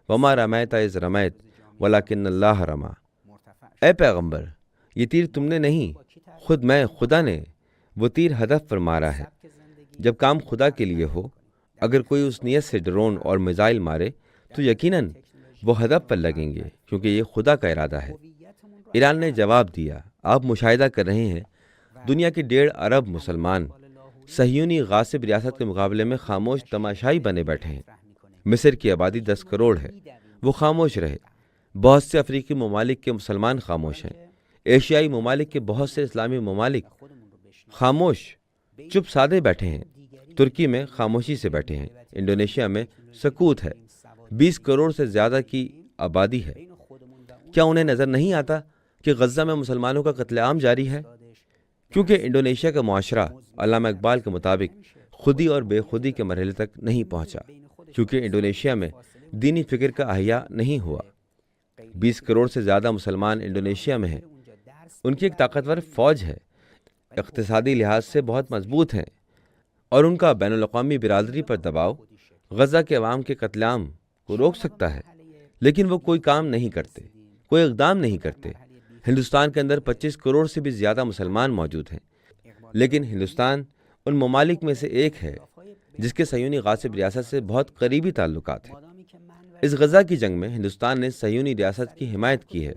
S1: وما رمیت اذ رمیت ولکن اللہ رما۔ اے پیغمبر، یہ تیر تم نے نہیں، خود میں، خدا نے وہ تیر ہدف پر مارا ہے۔ جب کام خدا کے لیے ہو، اگر کوئی اس نیت سے ڈرون اور میزائل مارے تو یقیناً وہ ہدف پر لگیں گے، کیونکہ یہ خدا کا ارادہ ہے۔ ایران نے جواب دیا۔ آپ مشاہدہ کر رہے ہیں، دنیا کے 1.5 ارب مسلمان صہیونی غاصب ریاست کے مقابلے میں خاموش تماشائی بنے بیٹھے ہیں۔ مصر کی آبادی 10 کروڑ ہے، وہ خاموش رہے۔ بہت سے افریقی ممالک کے مسلمان خاموش ہیں۔ ایشیائی ممالک کے بہت سے اسلامی ممالک خاموش، چپ سادے بیٹھے ہیں۔ ترکی میں خاموشی سے بیٹھے ہیں۔ انڈونیشیا میں سکوت ہے۔ 20 کروڑ سے زیادہ کی آبادی ہے۔ کیا انہیں نظر نہیں آتا کہ غزہ میں مسلمانوں کا قتل عام جاری ہے؟ کیونکہ انڈونیشیا کا معاشرہ علامہ اقبال کے مطابق خودی اور بے خودی کے مرحلے تک نہیں پہنچا، کیونکہ انڈونیشیا میں دینی فکر کا احیاء نہیں ہوا۔ 20 کروڑ سے زیادہ مسلمان انڈونیشیا میں ہیں۔ ان کی ایک طاقتور فوج ہے، اقتصادی لحاظ سے بہت مضبوط ہیں، اور ان کا بین الاقوامی برادری پر دباؤ غزہ کے عوام کے قتل عام کو روک سکتا ہے، لیکن وہ کوئی کام نہیں کرتے، کوئی اقدام نہیں کرتے۔ ہندوستان کے اندر 25 کروڑ سے بھی زیادہ مسلمان موجود ہیں، لیکن ہندوستان ان ممالک میں سے ایک ہے جس کے صہیونی غاصب ریاست سے بہت قریبی تعلقات ہیں۔ اس غزہ کی جنگ میں ہندوستان نے صہیونی ریاست کی حمایت کی ہے،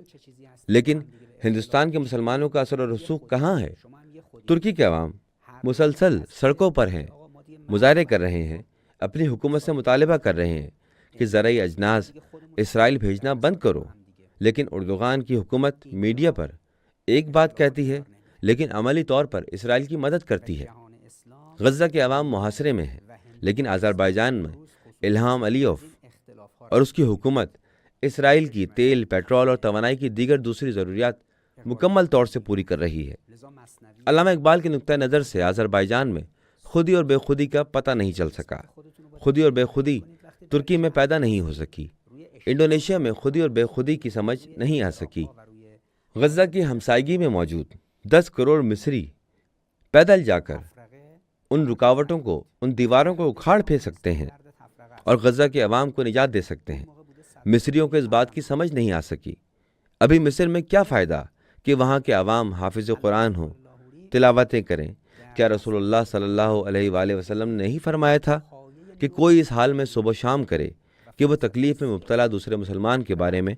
S1: لیکن ہندوستان کے مسلمانوں کا اثر و رسوخ کہاں ہے؟ ترکی کے عوام مسلسل سڑکوں پر ہیں، مظاہرے کر رہے ہیں، اپنی حکومت سے مطالبہ کر رہے ہیں کہ زرعی اجناس اسرائیل بھیجنا بند کرو، لیکن اردوغان کی حکومت میڈیا پر ایک بات کہتی ہے لیکن عملی طور پر اسرائیل کی مدد کرتی ہے۔ غزہ کے عوام محاصرے میں ہیں، لیکن آذربائیجان میں الہام علیوف اور اس کی حکومت اسرائیل کی تیل، پیٹرول اور توانائی کی دیگر دوسری ضروریات مکمل طور سے پوری کر رہی ہے۔ علامہ اقبال کے نقطۂ نظر سے آذربائیجان میں خودی اور بے خودی کا پتہ نہیں چل سکا۔ خودی اور بے خودی ترکی میں پیدا نہیں ہو سکی۔ انڈونیشیا میں خودی اور بے خودی کی سمجھ نہیں آ سکی۔ غزہ کی ہمسائیگی میں موجود 10 کروڑ مصری پیدل جا کر ان رکاوٹوں کو، ان دیواروں کو اکھاڑ پھینک سکتے ہیں اور غزہ کے عوام کو نجات دے سکتے ہیں۔ مصریوں کو اس بات کی سمجھ نہیں آ سکی۔ ابھی مصر میں کیا فائدہ کہ وہاں کے عوام حافظ قرآن ہوں، تلاوتیں کریں؟ کیا رسول اللہ صلی اللہ علیہ وآلہ وسلم نے نہیں فرمایا تھا کہ کوئی اس حال میں صبح و شام کرے کہ وہ تکلیف میں مبتلا دوسرے مسلمان کے بارے میں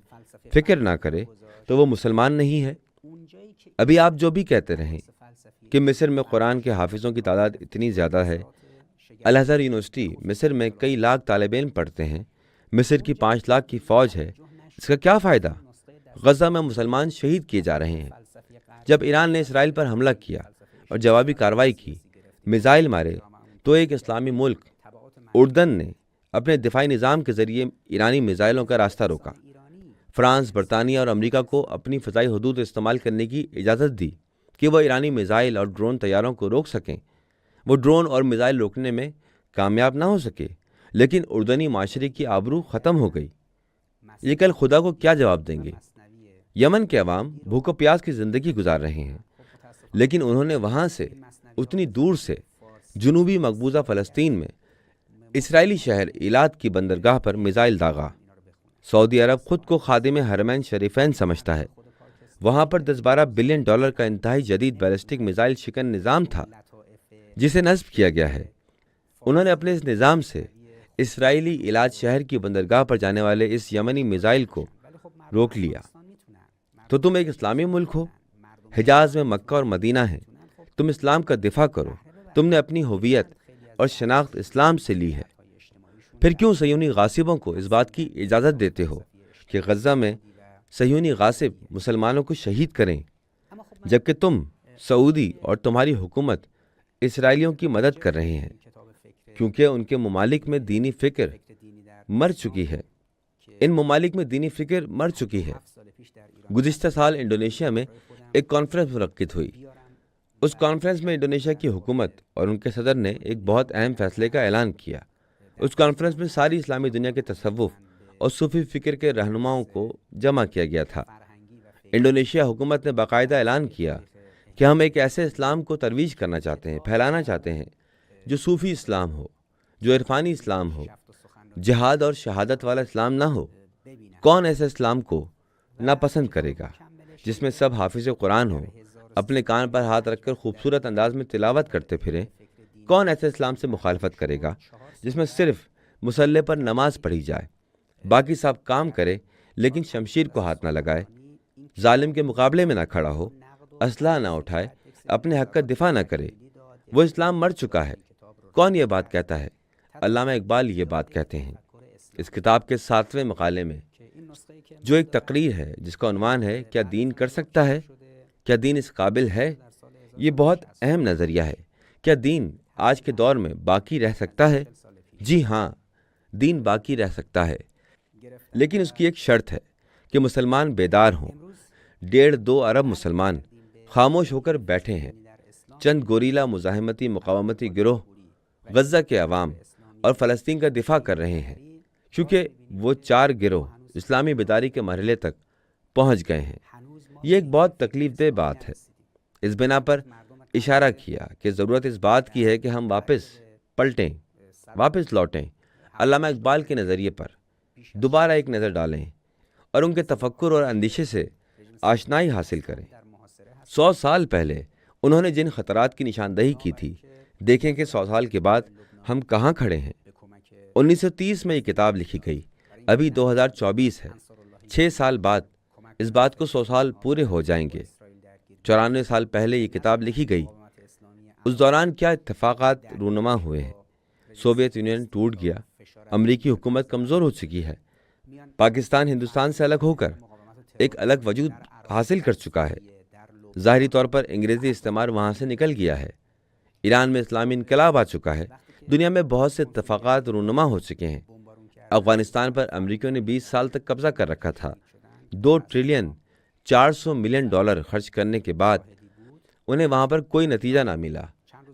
S1: فکر نہ کرے تو وہ مسلمان نہیں ہے؟ ابھی آپ جو بھی کہتے رہیں کہ مصر میں قرآن کے حافظوں کی تعداد اتنی زیادہ ہے، الازہر یونیورسٹی مصر میں کئی لاکھ طالب علم پڑھتے ہیں، مصر کی 5 لاکھ کی فوج ہے، اس کا کیا فائدہ؟ غزہ میں مسلمان شہید کیے جا رہے ہیں۔ جب ایران نے اسرائیل پر حملہ کیا اور جوابی کارروائی کی، میزائل مارے، تو ایک اسلامی ملک اردن نے اپنے دفاعی نظام کے ذریعے ایرانی میزائلوں کا راستہ روکا۔ فرانس، برطانیہ اور امریکہ کو اپنی فضائی حدود استعمال کرنے کی اجازت دی کہ وہ ایرانی میزائل اور ڈرون طیاروں کو روک سکیں۔ وہ ڈرون اور میزائل روکنے میں کامیاب نہ ہو سکے، لیکن اردنی معاشرے کی آبرو ختم ہو گئی۔ یہ کل خدا کو کیا جواب دیں گے؟ یمن کے عوام بھوک و پیاس کی زندگی گزار رہے ہیں، لیکن انہوں نے وہاں سے اتنی دور سے جنوبی مقبوضہ فلسطین میں اسرائیلی شہر ایلات کی بندرگاہ پر میزائل داغا۔ سعودی عرب خود کو خادم حرمین شریفین سمجھتا ہے۔ وہاں پر 10-12 بلین ڈالر کا انتہائی جدید بیلسٹک میزائل شکن نظام تھا جسے نصب کیا گیا ہے۔ انہوں نے اپنے اس نظام سے اسرائیلی ایلات شہر کی بندرگاہ پر جانے والے اس یمنی میزائل کو روک لیا۔ تو تم ایک اسلامی ملک ہو، حجاز میں مکہ اور مدینہ ہے، تم اسلام کا دفاع کرو، تم نے اپنی ہویت اور شناخت اسلام سے لی ہے، پھر کیوں صہیونی غاصبوں کو اس بات کی اجازت دیتے ہو کہ غزہ میں صہیونی غاصب مسلمانوں کو شہید کریں، جبکہ تم سعودی اور تمہاری حکومت اسرائیلیوں کی مدد کر رہے ہیں کیونکہ ان کے ممالک میں دینی فکر مر چکی ہے۔ ان ممالک میں دینی فکر مر چکی ہے۔ گزشتہ سال انڈونیشیا میں ایک کانفرنس منعقد ہوئی۔ اس کانفرنس میں انڈونیشیا کی حکومت اور ان کے صدر نے ایک بہت اہم فیصلے کا اعلان کیا۔ اس کانفرنس میں ساری اسلامی دنیا کے تصوف اور صوفی فکر کے رہنماؤں کو جمع کیا گیا تھا۔ انڈونیشیا حکومت نے باقاعدہ اعلان کیا کہ ہم ایک ایسے اسلام کو ترویج کرنا چاہتے ہیں، پھیلانا چاہتے ہیں جو صوفی اسلام ہو، جو عرفانی اسلام ہو، جہاد اور شہادت والا اسلام نہ ہو۔ کون ایسے اسلام کو ناپسند کرے گا جس میں سب حافظ قرآن ہو، اپنے کان پر ہاتھ رکھ کر خوبصورت انداز میں تلاوت کرتے پھریں؟ کون ایسے اسلام سے مخالفت کرے گا جس میں صرف مصلے پر نماز پڑھی جائے، باقی سب کام کرے لیکن شمشیر کو ہاتھ نہ لگائے، ظالم کے مقابلے میں نہ کھڑا ہو، اسلحہ نہ اٹھائے، اپنے حق کا دفاع نہ کرے؟ وہ اسلام مر چکا ہے۔ کون یہ بات کہتا ہے؟ علامہ اقبال یہ بات کہتے ہیں اس کتاب کے 7ویں مقالے میں، جو ایک تقریر ہے جس کا عنوان ہے کیا دین کر سکتا ہے؟ کیا دین اس قابل ہے؟ یہ بہت اہم نظریہ ہے۔ کیا دین آج کے دور میں باقی رہ سکتا ہے؟ جی ہاں، دین باقی رہ سکتا ہے، لیکن اس کی ایک شرط ہے کہ مسلمان بیدار ہوں۔ 1.5-2 ارب مسلمان خاموش ہو کر بیٹھے ہیں۔ چند گوریلا مزاحمتی مقاومتی گروہ غزہ کے عوام اور فلسطین کا دفاع کر رہے ہیں، کیونکہ وہ 4 گروہ اسلامی بیداری کے مرحلے تک پہنچ گئے ہیں۔ یہ ایک بہت تکلیف دہ بات ہے۔ اس بنا پر اشارہ کیا کہ ضرورت اس بات کی ہے کہ ہم واپس لوٹیں، علامہ اقبال کے نظریے پر دوبارہ ایک نظر ڈالیں اور ان کے تفکر اور اندیشے سے آشنائی حاصل کریں۔ 100 سال پہلے انہوں نے جن خطرات کی نشاندہی کی تھی، دیکھیں کہ 100 سال کے بعد ہم کہاں کھڑے ہیں۔ 1930 میں یہ کتاب لکھی گئی، ابھی 2024 ہے۔ 6 سال بعد اس بات کو 100 سال پورے ہو جائیں گے۔ 94 سال پہلے یہ کتاب لکھی گئی۔ اس دوران کیا اتفاقات رونما ہوئے ہیں؟ سوویت یونین ٹوٹ گیا، امریکی حکومت کمزور ہو چکی ہے، پاکستان ہندوستان سے الگ ہو کر ایک الگ وجود حاصل کر چکا ہے، ظاہری طور پر انگریزی استعمار وہاں سے نکل گیا ہے، ایران میں اسلامی انقلاب آ چکا ہے، دنیا میں بہت سے اتفاقات رونما ہو چکے ہیں۔ افغانستان پر امریکیوں نے 20 سال تک قبضہ کر رکھا تھا۔ 2 ٹریلین 400 ملین ڈالر خرچ کرنے کے بعد انہیں وہاں پر کوئی نتیجہ نہ ملا،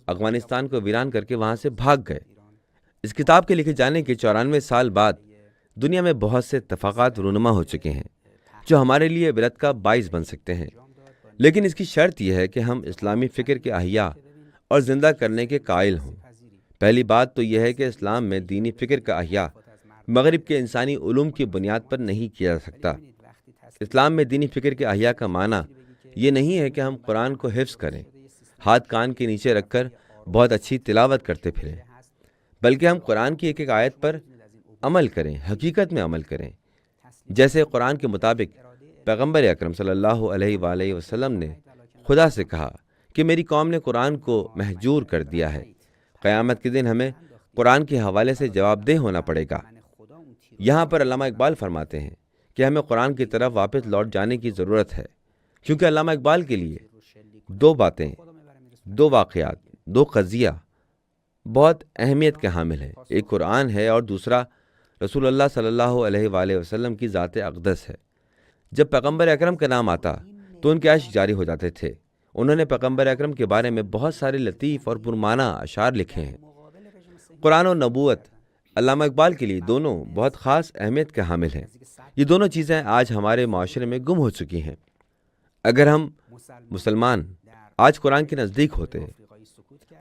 S1: افغانستان کو ویران کر کے وہاں سے بھاگ گئے۔ اس کتاب کے لکھے جانے کے 94 سال بعد دنیا میں بہت سے اتفاقات رونما ہو چکے ہیں جو ہمارے لیے عبرت کا باعث بن سکتے ہیں، لیکن اس کی شرط یہ ہے کہ ہم اسلامی فکر کے احیاء اور زندہ کرنے کے قائل ہوں۔ پہلی بات تو یہ ہے کہ اسلام میں دینی فکر کا احیاء مغرب کے انسانی علوم کی بنیاد پر نہیں کیا جا سکتا۔ اسلام میں دینی فکر کے احیاء کا معنی یہ نہیں ہے کہ ہم قرآن کو حفظ کریں، ہاتھ کان کے نیچے رکھ کر بہت اچھی تلاوت کرتے پھریں، بلکہ ہم قرآن کی ایک ایک آیت پر عمل کریں، حقیقت میں عمل کریں۔ جیسے قرآن کے مطابق پیغمبر اکرم صلی اللہ علیہ وآلہ وسلم نے خدا سے کہا کہ میری قوم نے قرآن کو مہجور کر دیا ہے، قیامت کے دن ہمیں قرآن کے حوالے سے جواب دہ ہونا پڑے گا۔ یہاں پر علامہ اقبال فرماتے ہیں کہ ہمیں قرآن کی طرف واپس لوٹ جانے کی ضرورت ہے، کیونکہ علامہ اقبال کے لیے دو باتیں، دو واقعات، دو قضیہ بہت اہمیت کے حامل ہیں۔ ایک قرآن ہے اور دوسرا رسول اللہ صلی اللہ علیہ وآلہ وسلم کی ذات اقدس ہے۔ جب پیغمبر اکرم کا نام آتا تو ان کے اشک جاری ہو جاتے تھے۔ انہوں نے پیغمبر اکرم کے بارے میں بہت سارے لطیف اور پرمعنی اشعار لکھے ہیں۔ قرآن اور نبوت علامہ اقبال کے لیے دونوں بہت خاص اہمیت کے حامل ہیں۔ یہ دونوں چیزیں آج ہمارے معاشرے میں گم ہو چکی ہیں۔ اگر ہم مسلمان آج قرآن کے نزدیک ہوتے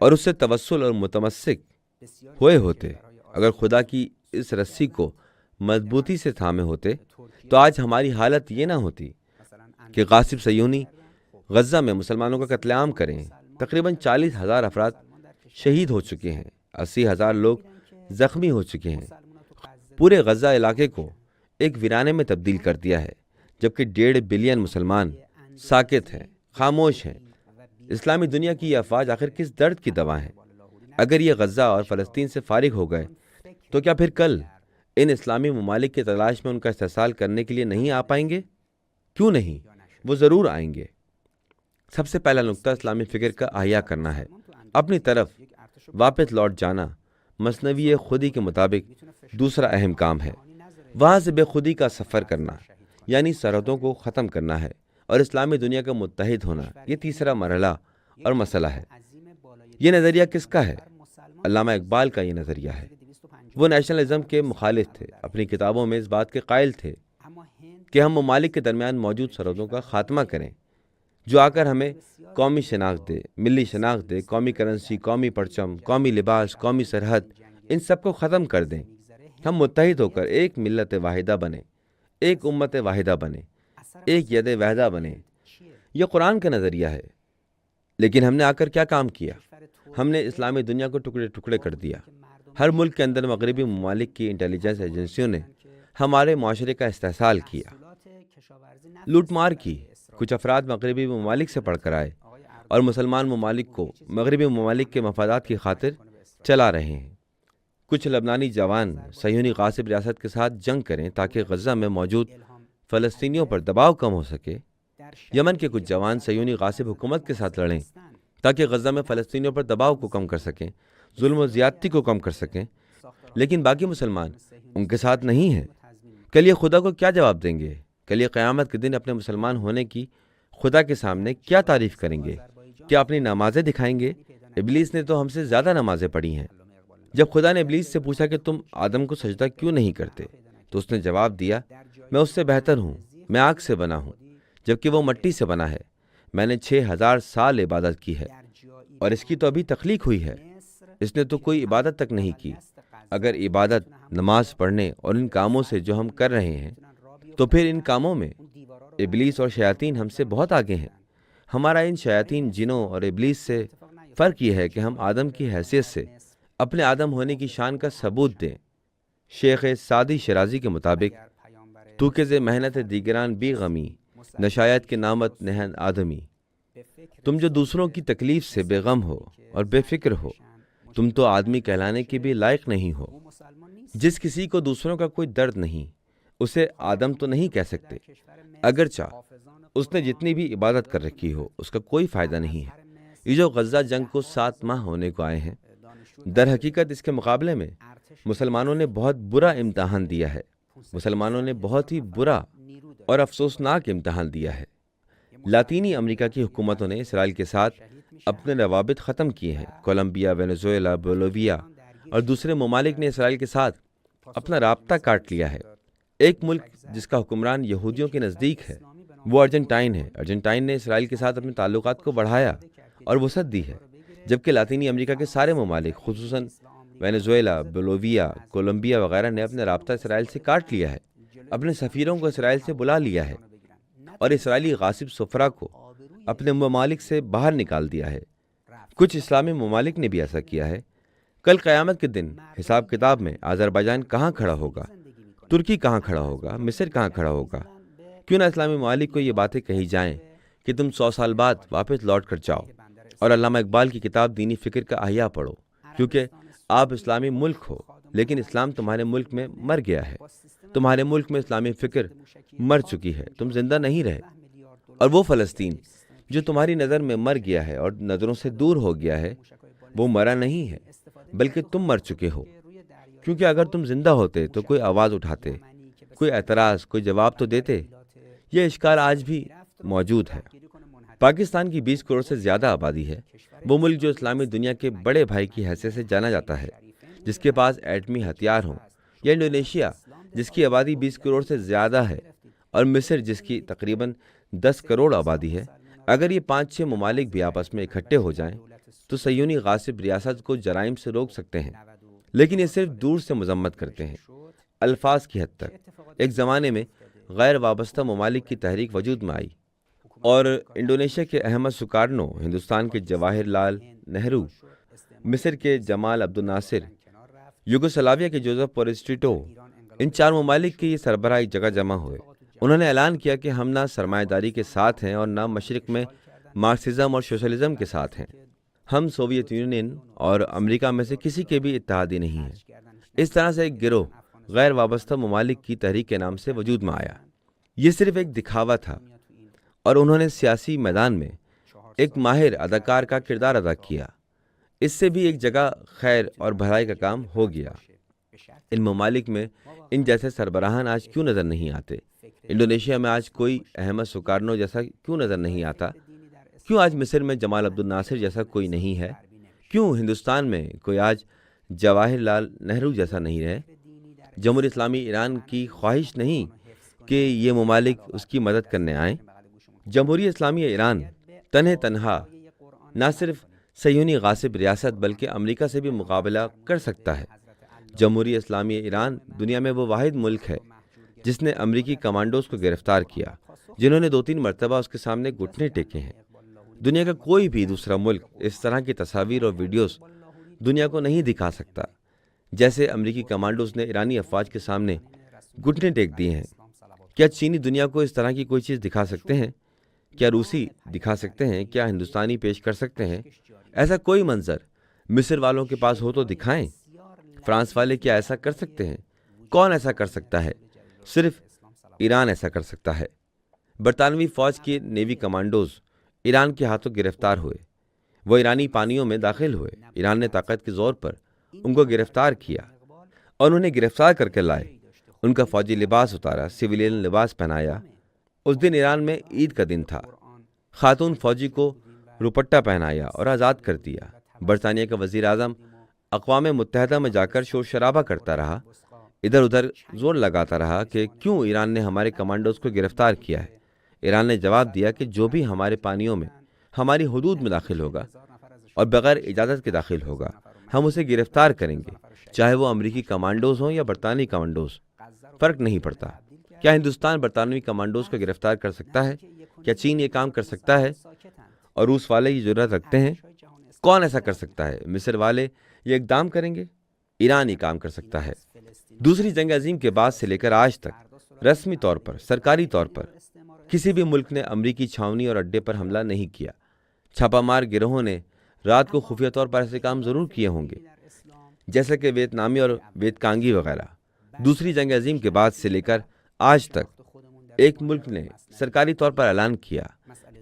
S1: اور اس سے توسل اور متمسک ہوئے ہوتے، اگر خدا کی اس رسی کو مضبوطی سے تھامے ہوتے، تو آج ہماری حالت یہ نہ ہوتی کہ غاصب صہیونی غزہ میں مسلمانوں کا قتل عام کریں۔ تقریباً 40,000 افراد شہید ہو چکے ہیں، 80,000 لوگ زخمی ہو چکے ہیں، پورے غزہ علاقے کو ایک ویرانے میں تبدیل کر دیا ہے، جبکہ 1.5 بلین مسلمان ساکت ہیں، خاموش ہیں۔ اسلامی دنیا کی یہ افواج آخر کس درد کی دوا ہیں؟ اگر یہ غزہ اور فلسطین سے فارغ ہو گئے تو کیا پھر کل ان اسلامی ممالک کی تلاش میں ان کا استحصال کرنے کے لیے نہیں آ پائیں گے؟ کیوں نہیں؟ وہ ضرور آئیں گے۔ سب سے پہلا نقطہ اسلامی فکر کا احیاء کرنا ہے۔ اپنی طرف واپس لوٹ جانا مثنوی خودی کے مطابق دوسرا اہم کام ہے۔ وہاں سے بے خودی کا سفر کرنا یعنی سرحدوں کو ختم کرنا ہے اور اسلامی دنیا کا متحد ہونا، یہ تیسرا مرحلہ اور مسئلہ ہے۔ یہ نظریہ کس کا ہے؟ علامہ اقبال کا یہ نظریہ ہے۔ وہ نیشنلزم کے مخالف تھے، اپنی کتابوں میں اس بات کے قائل تھے کہ ہم ممالک کے درمیان موجود سرحدوں کا خاتمہ کریں، جو آ کر ہمیں قومی شناخت دے، ملی شناخت دے، قومی کرنسی، قومی پرچم، قومی لباس، قومی سرحد، ان سب کو ختم کر دیں۔ ہم متحد ہو کر ایک ملت واحدہ بنیں، ایک امت واحدہ بنیں، ایک ید واحدہ بنیں۔ یہ قرآن کا نظریہ ہے، لیکن ہم نے آ کر کیا کام کیا؟ ہم نے اسلامی دنیا کو ٹکڑے ٹکڑے کر دیا۔ ہر ملک کے اندر مغربی ممالک کی انٹیلیجنس ایجنسیوں نے ہمارے معاشرے کا استحصال کیا، لوٹ مار کی۔ کچھ افراد مغربی ممالک سے پڑھ کر آئے اور مسلمان ممالک کو مغربی ممالک کے مفادات کی خاطر چلا رہے ہیں۔ کچھ لبنانی جوان صہیونی غاصب ریاست کے ساتھ جنگ کریں تاکہ غزہ میں موجود فلسطینیوں پر دباؤ کم ہو سکے۔ یمن کے کچھ جوان صہیونی غاصب حکومت کے ساتھ لڑیں تاکہ غزہ میں فلسطینیوں پر دباؤ کو کم کر سکیں، ظلم و زیادتی کو کم کر سکیں، لیکن باقی مسلمان ان کے ساتھ نہیں ہیں۔ کل یہ خدا کو کیا جواب دیں گے؟ کل یہ قیامت کے دن اپنے مسلمان ہونے کی خدا کے سامنے کیا تعریف کریں گے؟ کیا اپنی نمازیں دکھائیں گے؟ ابلیس نے تو ہم سے زیادہ نمازیں پڑھی ہیں۔ جب خدا نے ابلیس سے پوچھا کہ تم آدم کو سجدہ کیوں نہیں کرتے، تو اس نے جواب دیا، میں اس سے بہتر ہوں، میں آگ سے بنا ہوں جبکہ وہ مٹی سے بنا ہے۔ میں نے 6,000 سال عبادت کی ہے اور اس کی تو ابھی تخلیق ہوئی ہے، اس نے تو کوئی عبادت تک نہیں کی۔ اگر عبادت، نماز پڑھنے اور ان کاموں سے جو ہم کر رہے ہیں، تو پھر ان کاموں میں ابلیس اور شیاطین ہم سے بہت آگے ہیں۔ ہمارا ان شیاطین، جنوں اور ابلیس سے فرق یہ ہے کہ ہم آدم کی حیثیت سے اپنے آدم ہونے کی شان کا ثبوت دیں۔ شیخ سعدی شیرازی کے مطابق، تو کہ ز محنت دیگران بی غمی، نشایت کے نامت نہن آدمی۔ تم جو دوسروں کی تکلیف سے بے غم ہو اور بے فکر ہو، تم تو آدمی کہلانے کے بھی لائق نہیں ہو۔ جس کسی کو دوسروں کا کوئی درد نہیں، اسے آدم تو نہیں کہہ سکتے، اگرچہ اس نے جتنی بھی عبادت کر رکھی ہو، اس کا کوئی فائدہ نہیں ہے۔ یہ جو غزہ جنگ کو 7 ماہ ہونے کو آئے ہیں، در حقیقت اس کے مقابلے میں مسلمانوں نے بہت برا امتحان دیا ہے۔ مسلمانوں نے بہت ہی برا اور افسوسناک امتحان دیا ہے۔ لاطینی امریکہ کی حکومتوں نے اسرائیل کے ساتھ اپنے روابط ختم کیے ہیں۔ کولمبیا، وینزویلا، بولیویا اور دوسرے ممالک نے اسرائیل کے ساتھ اپنا رابطہ کاٹ لیا ہے۔ ایک ملک جس کا حکمران یہودیوں کے نزدیک ہے، وہ ارجنٹائن ہے۔ ارجنٹائن نے اسرائیل کے ساتھ اپنے تعلقات کو بڑھایا اور وسعت دی ہے، جبکہ لاطینی امریکہ کے سارے ممالک، خصوصاً وینزویلا، بولیویا، کولمبیا وغیرہ نے اپنا رابطہ اسرائیل سے کاٹ لیا ہے، اپنے سفیروں کو اسرائیل سے بلا لیا ہے اور اسرائیلی غاصب سفرا کو اپنے ممالک سے باہر نکال دیا ہے۔ کچھ اسلامی ممالک نے بھی ایسا کیا ہے۔ کل قیامت کے دن حساب کتاب میں آذربائیجان کہاں کھڑا ہوگا؟ ترکی کہاں کھڑا ہوگا؟ مصر کہاں کھڑا ہوگا؟ کیوں نہ اسلامی ممالک کو یہ باتیں کہی جائیں کہ تم 100 سال بعد واپس لوٹ کر جاؤ اور علامہ اقبال کی کتاب دینی فکر کا احیاء پڑھو، کیونکہ آپ اسلامی ملک ہو لیکن اسلام تمہارے ملک میں مر گیا ہے، تمہارے ملک میں اسلامی فکر مر چکی ہے، تم زندہ نہیں رہے۔ اور وہ فلسطین جو تمہاری نظر میں مر گیا ہے اور نظروں سے دور ہو گیا ہے، وہ مرا نہیں ہے بلکہ تم مر چکے ہو، کیونکہ اگر تم زندہ ہوتے تو کوئی آواز اٹھاتے، کوئی اعتراض، کوئی جواب تو دیتے۔ یہ اشکال آج بھی موجود ہے۔ پاکستان کی 20 کروڑ سے زیادہ آبادی ہے، وہ ملک جو اسلامی دنیا کے بڑے بھائی کی حیثیت سے جانا جاتا ہے، جس کے پاس ایٹمی ہتھیار ہوں، یا انڈونیشیا جس کی آبادی 20 کروڑ سے زیادہ ہے، اور مصر جس کی تقریباً 10 کروڑ آبادی ہے۔ اگر یہ 5-6 ممالک بھی آپس میں اکٹھے ہو جائیں تو صہیونی غاصب ریاست کو جرائم سے روک سکتے ہیں، لیکن یہ صرف دور سے مذمت کرتے ہیں، الفاظ کی حد تک۔ ایک زمانے میں غیر وابستہ ممالک کی تحریک وجود میں آئی، اور انڈونیشیا کے احمد سکارنو، ہندوستان کے جواہر لال نہرو، مصر کے جمال عبد الناصر، یوگوسلاویا کے جوزف پورسٹیٹو، ان 4 ممالک کے یہ سربراہ ایک جگہ جمع ہوئے۔ انہوں نے اعلان کیا کہ ہم نہ سرمایہ داری کے ساتھ ہیں اور نہ مشرق میں مارکسزم اور سوشلزم کے ساتھ ہیں۔ ہم سوویت یونین اور امریکہ میں سے کسی کے بھی اتحادی نہیں ہیں۔ اس طرح سے ایک گروہ غیر وابستہ ممالک کی تحریک کے نام سے وجود میں آیا۔ یہ صرف ایک دکھاوا تھا، اور انہوں نے سیاسی میدان میں ایک ماہر اداکار کا کردار ادا کیا۔ اس سے بھی ایک جگہ خیر اور بھلائی کا کام ہو گیا۔ ان ممالک میں ان جیسے سربراہان آج کیوں نظر نہیں آتے؟ انڈونیشیا میں آج کوئی احمد سکارنو جیسا کیوں نظر نہیں آتا؟ کیوں آج مصر میں جمال عبد الناصر جیسا کوئی نہیں ہے؟ کیوں ہندوستان میں کوئی آج جواہر لال نہرو جیسا نہیں رہے؟ جمہوریہ اسلامی ایران کی خواہش نہیں کہ یہ ممالک اس کی مدد کرنے آئیں۔ جمہوریہ اسلامی ایران تنہا نہ صرف صہیونی غاصب ریاست بلکہ امریکہ سے بھی مقابلہ کر سکتا ہے۔ جمہوریہ اسلامی ایران دنیا میں وہ واحد ملک ہے جس نے امریکی کمانڈوز کو گرفتار کیا، جنہوں نے 2-3 مرتبہ اس کے سامنے گھٹنے ٹیکے ہیں۔ دنیا کا کوئی بھی دوسرا ملک اس طرح کی تصاویر اور ویڈیوز دنیا کو نہیں دکھا سکتا جیسے امریکی کمانڈوز نے ایرانی افواج کے سامنے گھٹنے ٹیک دیے ہیں۔ کیا چینی دنیا کو اس طرح کی کوئی چیز دکھا سکتے ہیں؟ کیا روسی دکھا سکتے ہیں؟ کیا ہندوستانی پیش کر سکتے ہیں؟ ایسا کوئی منظر مصر والوں کے پاس ہو تو دکھائیں۔ فرانس والے کیا ایسا کر سکتے ہیں؟ کون ایسا کر سکتا ہے؟ صرف ایران ایسا کر سکتا ہے۔ برطانوی فوج کے نیوی کمانڈوز ایران کے ہاتھوں گرفتار ہوئے، وہ ایرانی پانیوں میں داخل ہوئے۔ ایران نے طاقت کے زور پر ان کو گرفتار کیا اور انہیں گرفتار کر کے لائے، ان کا فوجی لباس اتارا، سویلین لباس پہنایا۔ اس دن ایران میں عید کا دن تھا۔ خاتون فوجی کو روپٹہ پہنایا اور آزاد کر دیا۔ برطانیہ کا وزیر اعظم اقوام متحدہ میں جا کر شور شرابہ کرتا رہا، ادھر ادھر زور لگاتا رہا کہ کیوں ایران نے ہمارے کمانڈوز کو گرفتار کیا ہے۔ ایران نے جواب دیا کہ جو بھی ہمارے پانیوں میں، ہماری حدود میں داخل ہوگا اور بغیر اجازت کے داخل ہوگا، ہم اسے گرفتار کریں گے، چاہے وہ امریکی کمانڈوز ہوں یا برطانوی کمانڈوز، فرق نہیں پڑتا۔ کیا ہندوستان برطانوی کمانڈوز کو گرفتار کر سکتا ہے؟ کیا چین یہ کام کر سکتا ہے؟ اور روس والے یہ جرأت رکھتے ہیں؟ کون ایسا کر سکتا ہے؟ مصر والے یہ اقدام کریں گے؟ ایران یہ کام کر سکتا ہے۔ دوسری جنگ عظیم کے بعد سے لے کر آج تک رسمی طور پر، سرکاری طور پر کسی بھی ملک نے امریکی چھاونی اور اڈے پر حملہ نہیں کیا۔ چھاپا مار گروہوں نے رات کو خفیہ طور پر ایسے کام ضرور کیے ہوں گے، جیسے کہ ویتنامی اور ویتکانگی وغیرہ۔ دوسری جنگ عظیم کے بعد سے لے کر آج تک ایک ملک نے سرکاری طور پر اعلان کیا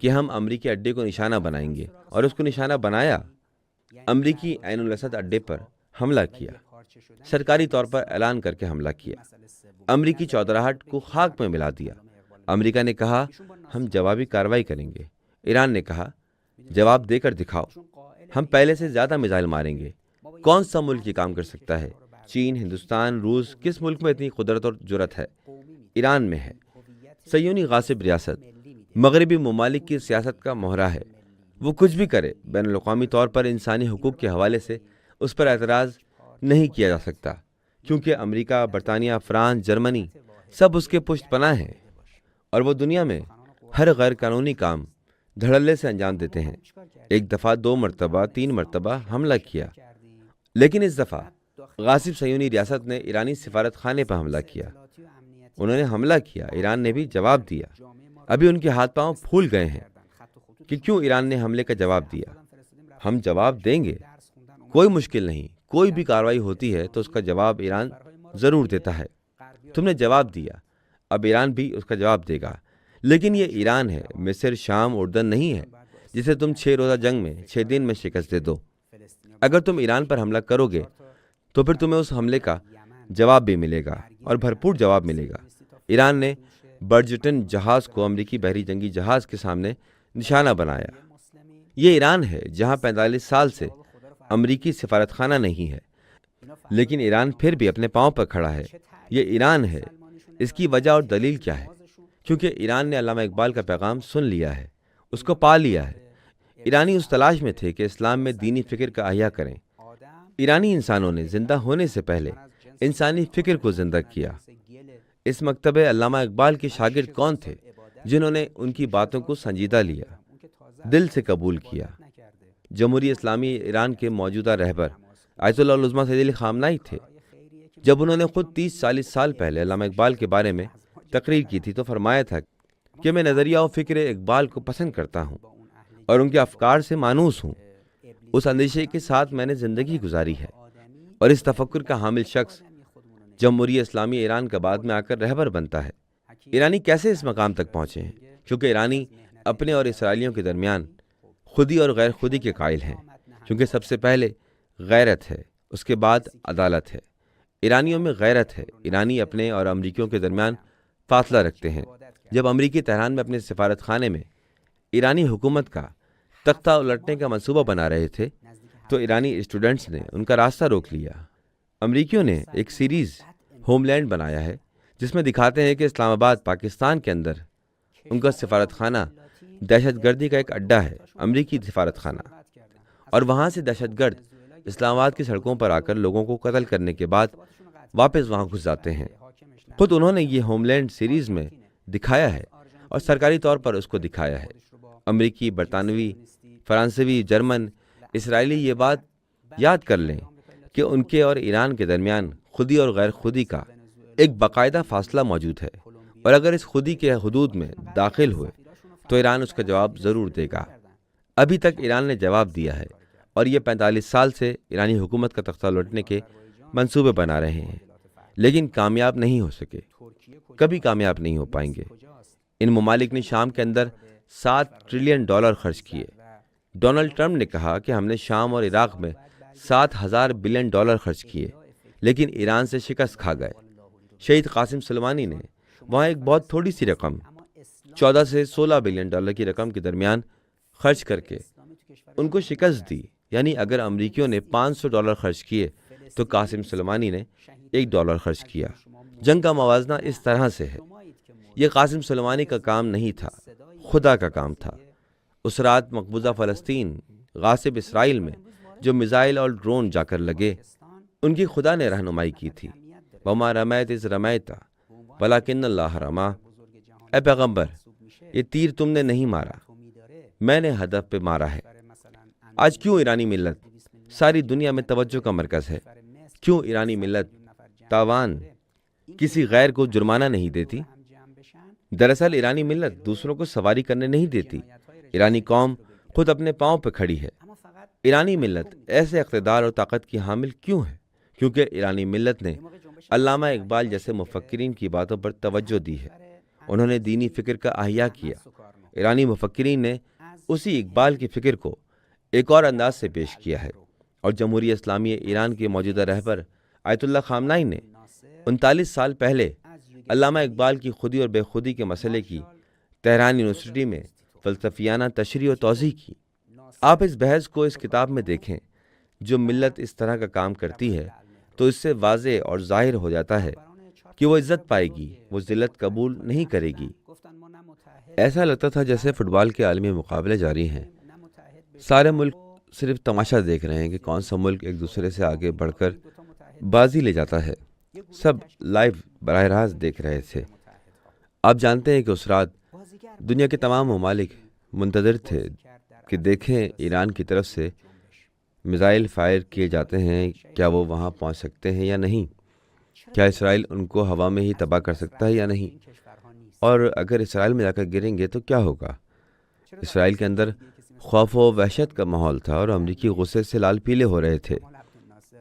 S1: کہ ہم امریکی اڈے کو نشانہ بنائیں گے، اور اس کو نشانہ بنایا۔ امریکی عین الاسد اڈے پر حملہ کیا، سرکاری طور پر اعلان کر کے حملہ کیا، امریکی چودراہٹ کو خاک میں ملا دیا۔ امریکہ نے کہا ہم جوابی کارروائی کریں گے، ایران نے کہا جواب دے کر دکھاؤ، ہم پہلے سے زیادہ میزائل ماریں گے۔ کون سا ملک یہ کام کر سکتا ہے؟ چین، ہندوستان، روس، کس ملک میں اتنی قدرت اور جرأت ہے؟ ایران میں ہے۔ صہیونی غاصب ریاست مغربی ممالک کی سیاست کا مہرہ ہے، وہ کچھ بھی کرے، بین الاقوامی طور پر انسانی حقوق کے حوالے سے اس پر اعتراض نہیں کیا جا سکتا، کیونکہ امریکہ، برطانیہ، فرانس، جرمنی سب اس کے پشت پناہ ہیں، اور وہ دنیا میں ہر غیر قانونی کام دھڑلے سے انجام دیتے ہیں۔ ایک دفعہ، 2 مرتبہ، 3 مرتبہ حملہ کیا، لیکن اس دفعہ غاصب صہیونی ریاست نے ایرانی سفارت خانے پر حملہ کیا۔ انہوں نے حملہ کیا، ایران نے بھی جواب دیا۔ ابھی ان کے ہاتھ پاؤں پھول گئے ہیں کہ کیوں ایران نے حملے کا جواب دیا۔ ہم جواب دیں گے، کوئی مشکل نہیں، کوئی بھی کارروائی ہوتی ہے تو اس کا جواب ایران ضرور دیتا ہے۔ تم نے جواب دیا، اب ایران بھی اس کا جواب دے گا۔ لیکن یہ ایران ہے، مصر، شام، اردن نہیں ہے جسے تم 6 روزہ جنگ میں 6 دن میں شکست دے دو۔ اگر تم ایران پر حملہ کرو گے تو پھر تمہیں اس حملے کا جواب بھی ملے گا اور بھرپور جواب ملے گا۔ ایران نے برجٹن جہاز کو امریکی بحری جنگی جہاز کے سامنے نشانہ بنایا۔ یہ ایران ہے جہاں 45 سال سے امریکی سفارت خانہ نہیں ہے، لیکن ایران پھر بھی اپنے پاؤں پر کھڑا ہے۔ یہ ایران ہے۔ اس کی وجہ اور دلیل کیا ہے؟ کیونکہ ایران نے علامہ اقبال کا پیغام سن لیا ہے، اس کو پا لیا ہے۔ ایرانی اس تلاش میں تھے کہ اسلام میں دینی فکر کا احیاء کریں۔ ایرانی انسانوں نے زندہ ہونے سے پہلے انسانی فکر کو زندہ کیا۔ اس مکتبہ علامہ اقبال کے شاگرد کون تھے جنہوں نے ان کی باتوں کو سنجیدہ لیا، دل سے قبول کیا؟ جمہوری اسلامی ایران کے موجودہ رہبر آیت اللہ العظمیٰ سید علی خامنہئی تھے۔ جب انہوں نے خود 30-40 سال پہلے علامہ اقبال کے بارے میں تقریر کی تھی تو فرمایا تھا کہ میں نظریہ و فکر اقبال کو پسند کرتا ہوں اور ان کے افکار سے مانوس ہوں۔ اس اندیشے کے ساتھ میں نے زندگی گزاری ہے، اور اس تفکر کا حامل شخص جمہوری اسلامی ایران کا بعد میں آ کر رہبر بنتا ہے۔ ایرانی کیسے اس مقام تک پہنچے ہیں؟ کیونکہ ایرانی اپنے اور اسرائیلیوں کے درمیان خودی اور غیر خودی کے قائل ہیں۔ کیونکہ سب سے پہلے غیرت ہے، اس کے بعد عدالت ہے۔ ایرانیوں میں غیرت ہے۔ ایرانی اپنے اور امریکیوں کے درمیان فاصلہ رکھتے ہیں۔ جب امریکی تہران میں اپنے سفارت خانے میں ایرانی حکومت کا تختہ الٹنے کا منصوبہ بنا رہے تھے تو ایرانی اسٹوڈنٹس نے ان کا راستہ روک لیا۔ امریکیوں نے ایک سیریز ہوم لینڈ بنایا ہے جس میں دکھاتے ہیں کہ اسلام آباد پاکستان کے اندر ان کا سفارت خانہ دہشت گردی کا ایک اڈہ ہے، امریکی سفارت خانہ، اور وہاں سے دہشت گرد اسلام آباد کی سڑکوں پر آ کر لوگوں کو قتل کرنے کے بعد واپس وہاں گھس جاتے ہیں۔ خود انہوں نے یہ ہوم لینڈ سیریز میں دکھایا ہے اور سرکاری طور پر اس کو دکھایا ہے۔ امریکی، برطانوی، فرانسیوی، جرمن، اسرائیلی یہ بات یاد کر لیں کہ ان کے اور ایران کے درمیان خودی اور غیر خودی کا ایک باقاعدہ فاصلہ موجود ہے، اور اگر اس خودی کے حدود میں داخل ہوئے تو ایران اس کا جواب ضرور دے گا۔ ابھی تک ایران نے جواب دیا ہے، اور یہ 45 سال سے ایرانی حکومت کا تختہ لوٹنے کے منصوبے بنا رہے ہیں، لیکن کامیاب نہیں ہو سکے، کبھی کامیاب نہیں ہو پائیں گے۔ ان ممالک نے شام کے اندر $7 ٹریلین خرچ کیے۔ ڈونلڈ ٹرمپ نے کہا کہ ہم نے شام اور عراق میں $7,000 بلین خرچ کیے، لیکن ایران سے شکست کھا گئے۔ شہید قاسم سلیمانی نے وہاں ایک بہت تھوڑی سی رقم 14 سے 16 بلین کی رقم کے درمیان خرچ کر کے ان کو شکست دی۔ یعنی اگر امریکیوں نے $500 خرچ کیے تو قاسم سلیمانی نے $1 خرچ کیا۔ جنگ کا موازنہ اس طرح سے ہے۔ یہ قاسم سلیمانی کا کام نہیں تھا، خدا کا کام تھا۔ اس رات مقبوضہ فلسطین، غاصب اسرائیل میں جو میزائل اور ڈرون جا کر لگے، ان کی خدا نے رہنمائی کی تھی۔ وما رمیت اذ رمیت ولکن اللہ رمی۔ اے پیغمبر، یہ تیر تم نے نہیں مارا، میں نے ہدف پہ مارا ہے۔ آج کیوں ایرانی ملت ساری دنیا میں توجہ کا مرکز ہے؟ کیوں ایرانی ملت تاوان کسی غیر کو جرمانہ نہیں دیتی؟ دراصل ایرانی ملت دوسروں کو سواری کرنے نہیں دیتی۔ ایرانی قوم خود اپنے پاؤں پہ کھڑی ہے۔ ایرانی ملت ایسے اقتدار اور طاقت کی حامل کیوں ہے؟ کیونکہ ایرانی ملت نے علامہ اقبال جیسے مفکرین کی باتوں پر توجہ دی ہے۔ انہوں نے دینی فکر کا احیاء کیا۔ ایرانی مفکرین نے اسی اقبال کی فکر کو ایک اور انداز سے پیش کیا ہے، اور جمہوری اسلامی ایران کے موجودہ رہبر آیت اللہ خامنہئی نے 39 سال پہلے علامہ اقبال کی خودی اور بے خودی کے مسئلے کی تہران یونیورسٹی میں فلسفیانہ تشریح و توضیح کی۔ آپ اس بحث کو اس کتاب میں دیکھیں۔ جو ملت اس طرح کا کام کرتی ہے تو اس سے واضح اور ظاہر ہو جاتا ہے کہ وہ عزت پائے گی، وہ ذلت قبول نہیں کرے گی۔ ایسا لگتا تھا جیسے فٹ بال کے عالمی مقابلے جاری ہیں، سارے ملک صرف تماشا دیکھ رہے ہیں کہ کون سا ملک ایک دوسرے سے آگے بڑھ کر بازی لے جاتا ہے۔ سب لائیو براہ راست دیکھ رہے تھے۔ آپ جانتے ہیں کہ اس رات دنیا کے تمام ممالک منتظر تھے کہ دیکھیں ایران کی طرف سے میزائل فائر کیے جاتے ہیں، کیا وہ وہاں پہنچ سکتے ہیں یا نہیں، کیا اسرائیل ان کو ہوا میں ہی تباہ کر سکتا ہے یا نہیں، اور اگر اسرائیل میں جا کر گریں گے تو کیا ہوگا۔ اسرائیل کے اندر خوف و وحشت کا ماحول تھا اور امریکی غصے سے لال پیلے ہو رہے تھے۔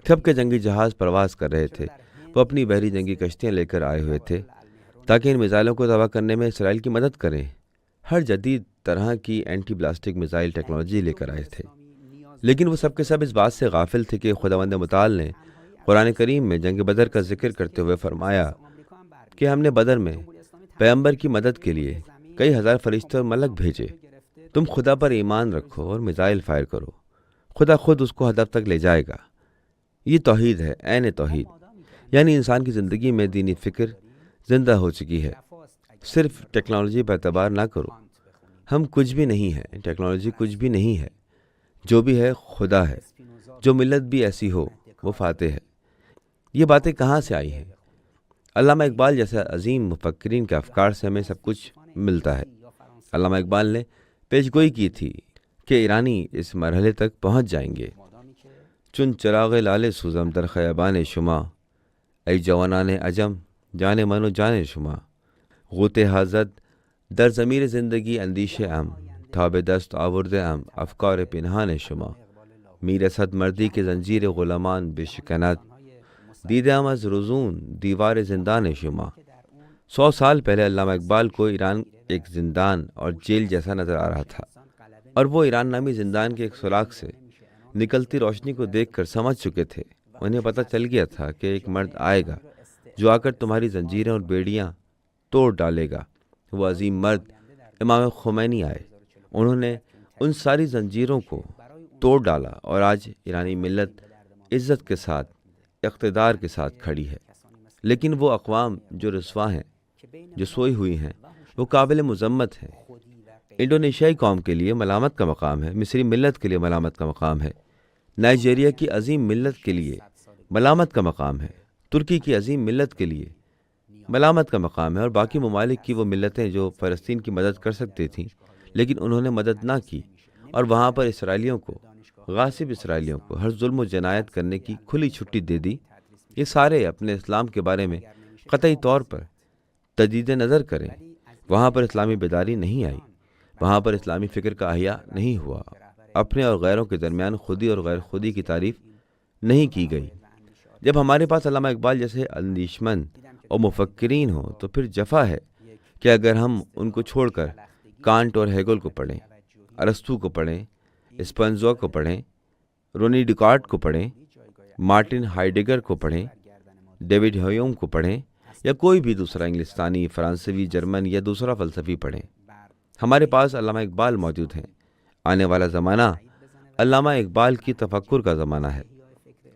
S1: تھپ کے جنگی جہاز پرواز کر رہے تھے۔ وہ اپنی بحری جنگی کشتیاں لے کر آئے ہوئے تھے تاکہ ان میزائلوں کو تباہ کرنے میں اسرائیل کی مدد کریں۔ ہر جدید طرح کی اینٹی بلاسٹک میزائل ٹیکنالوجی لے کر آئے تھے، لیکن وہ سب کے سب اس بات سے غافل تھے کہ خداوند متعال نے قرآن کریم میں جنگ بدر کا ذکر کرتے ہوئے فرمایا کہ ہم نے بدر میں پیغمبر کی مدد کے لیے کئی ہزار فرشتے اور ملک بھیجے۔ تم خدا پر ایمان رکھو اور میزائل فائر کرو، خدا خود اس کو ہدف تک لے جائے گا۔ یہ توحید ہے، عین توحید، یعنی انسان کی زندگی میں دینی فکر زندہ ہو چکی ہے۔ صرف ٹیکنالوجی پر اعتبار نہ کرو، ہم کچھ بھی نہیں ہیں، ٹیکنالوجی کچھ بھی نہیں ہے، جو بھی ہے خدا ہے۔ جو ملت بھی ایسی ہو وہ فاتح ہے۔ یہ باتیں کہاں سے آئی ہیں؟ علامہ اقبال جیسے عظیم مفکرین کے افکار سے ہمیں سب کچھ ملتا ہے۔ علامہ اقبال نے پیشگوئی کی تھی کہ ایرانی اس مرحلے تک پہنچ جائیں گے۔ چن چراغ لالے سوزم در خیابان شما، ای جوانان عجم جان من و جان شما، غوط حاضر در ضمیر زندگی اندیش ام، تاب دست آورده ام افکار پنهان شما، میرسد مردی که زنجیر غلامان بشکند، دیدم از روزون دیوار زندان شما۔ 100 سال پہلے علامہ اقبال کو ایران ایک زندان اور جیل جیسا نظر آ رہا تھا، اور وہ ایران نامی زندان کے ایک سوراخ سے نکلتی روشنی کو دیکھ کر سمجھ چکے تھے۔ انہیں پتہ چل گیا تھا کہ ایک مرد آئے گا جو آ کر تمہاری زنجیریں اور بیڑیاں توڑ ڈالے گا۔ وہ عظیم مرد امام خمینی آئے، انہوں نے ان ساری زنجیروں کو توڑ ڈالا، اور آج ایرانی ملت عزت کے ساتھ، اقتدار کے ساتھ کھڑی ہے۔ لیکن وہ اقوام جو رسوا ہیں، جو سوئی ہوئی ہیں، وہ قابل مذمت ہیں۔ انڈونیشیائی قوم کے لیے ملامت کا مقام ہے، مصری ملت کے لیے ملامت کا مقام ہے، نائجیریا کی عظیم ملت کے لیے ملامت کا مقام ہے، ترکی کی عظیم ملت کے لیے ملامت کا مقام ہے، اور باقی ممالک کی وہ ملتیں جو فلسطین کی مدد کر سکتی تھیں لیکن انہوں نے مدد نہ کی، اور وہاں پر اسرائیلیوں کو، غاصب اسرائیلیوں کو ہر ظلم و جنایت کرنے کی کھلی چھٹی دے دی۔ یہ سارے اپنے اسلام کے بارے میں قطعی طور پر تجدید نظر کریں۔ وہاں پر اسلامی بیداری نہیں آئی، وہاں پر اسلامی فکر کا احیاء نہیں ہوا، اپنے اور غیروں کے درمیان خودی اور غیر خودی کی تعریف نہیں کی گئی۔ جب ہمارے پاس علامہ اقبال جیسے اندیشمند اور مفکرین ہوں تو پھر جفا ہے کہ اگر ہم ان کو چھوڑ کر کانٹ اور ہیگل کو پڑھیں، ارسطو کو پڑھیں، اسپنزوا کو پڑھیں، رونی ڈیکارٹ کو پڑھیں، مارٹن ہائیڈگر کو پڑھیں، ڈیوڈ ہیوم کو پڑھیں، یا کوئی بھی دوسرا انگلستانی، فرانسیسی، جرمن یا دوسرا فلسفی پڑھیں، ہمارے پاس علامہ اقبال موجود ہیں۔ آنے والا زمانہ علامہ اقبال کی تفکر کا زمانہ ہے۔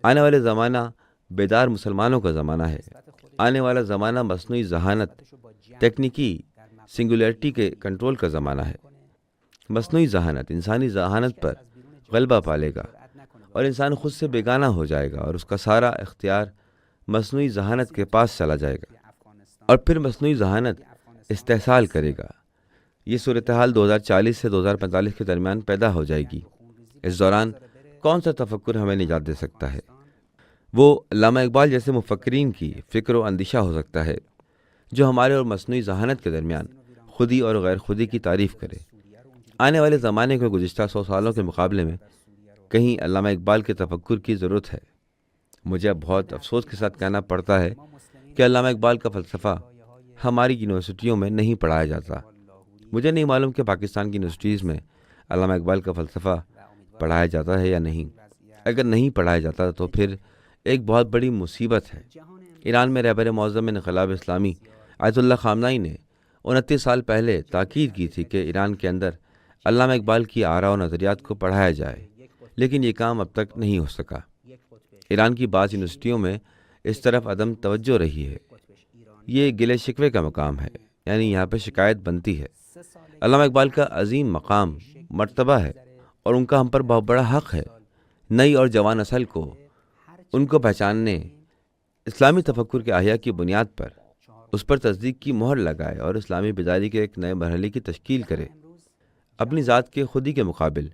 S1: آنے والے زمانہ بیدار مسلمانوں کا زمانہ ہے۔ آنے والا زمانہ مصنوعی ذہانت، تکنیکی سنگولیرٹی کے کنٹرول کا زمانہ ہے۔ مصنوعی ذہانت انسانی ذہانت پر غلبہ پالے گا، اور انسان خود سے بیگانہ ہو جائے گا، اور اس کا سارا اختیار مصنوعی ذہانت کے پاس چلا جائے گا، اور پھر مصنوعی ذہانت استحصال کرے گا۔ یہ صورتحال 2040 سے 2045 کے درمیان پیدا ہو جائے گی۔ اس دوران کون سا تفکر ہمیں نجات دے سکتا ہے؟ وہ علامہ اقبال جیسے مفکرین کی فکر و اندیشہ ہو سکتا ہے جو ہمارے اور مصنوعی ذہانت کے درمیان خودی اور غیر خودی کی تعریف کرے۔ آنے والے زمانے کے گزشتہ 100 سالوں کے مقابلے میں کہیں علامہ اقبال کے تفکر کی ضرورت ہے۔ مجھے اب بہت افسوس کے ساتھ کہنا پڑتا ہے کہ علامہ اقبال کا فلسفہ ہماری یونیورسٹیوں میں نہیں پڑھایا جاتا۔ مجھے نہیں معلوم کہ پاکستان کی یونیورسٹیز میں علامہ اقبال کا فلسفہ پڑھایا جاتا ہے یا نہیں۔ اگر نہیں پڑھایا جاتا تو پھر ایک بہت بڑی مصیبت ہے۔ ایران میں رہبر معظم انقلاب اسلامی آیت اللہ خامنہئی نے 29 سال پہلے تاکید کی تھی کہ ایران کے اندر علامہ اقبال کی آراء و نظریات کو پڑھایا جائے، لیکن یہ کام اب تک نہیں ہو سکا۔ ایران کی بعض یونیورسٹیوں میں اس طرف عدم توجہ رہی ہے۔ یہ گلے شکوے کا مقام ہے، یعنی یہاں پہ شکایت بنتی ہے۔ علامہ اقبال کا عظیم مقام، مرتبہ ہے، اور ان کا ہم پر بہت بڑا حق ہے۔ نئی اور جوان نسل کو ان کو پہچاننے، اسلامی تفکر کے احیاء کی بنیاد پر اس پر تصدیق کی مہر لگائے اور اسلامی بیداری کے ایک نئے مرحلے کی تشکیل کرے، اپنی ذات کے خودی کے مقابل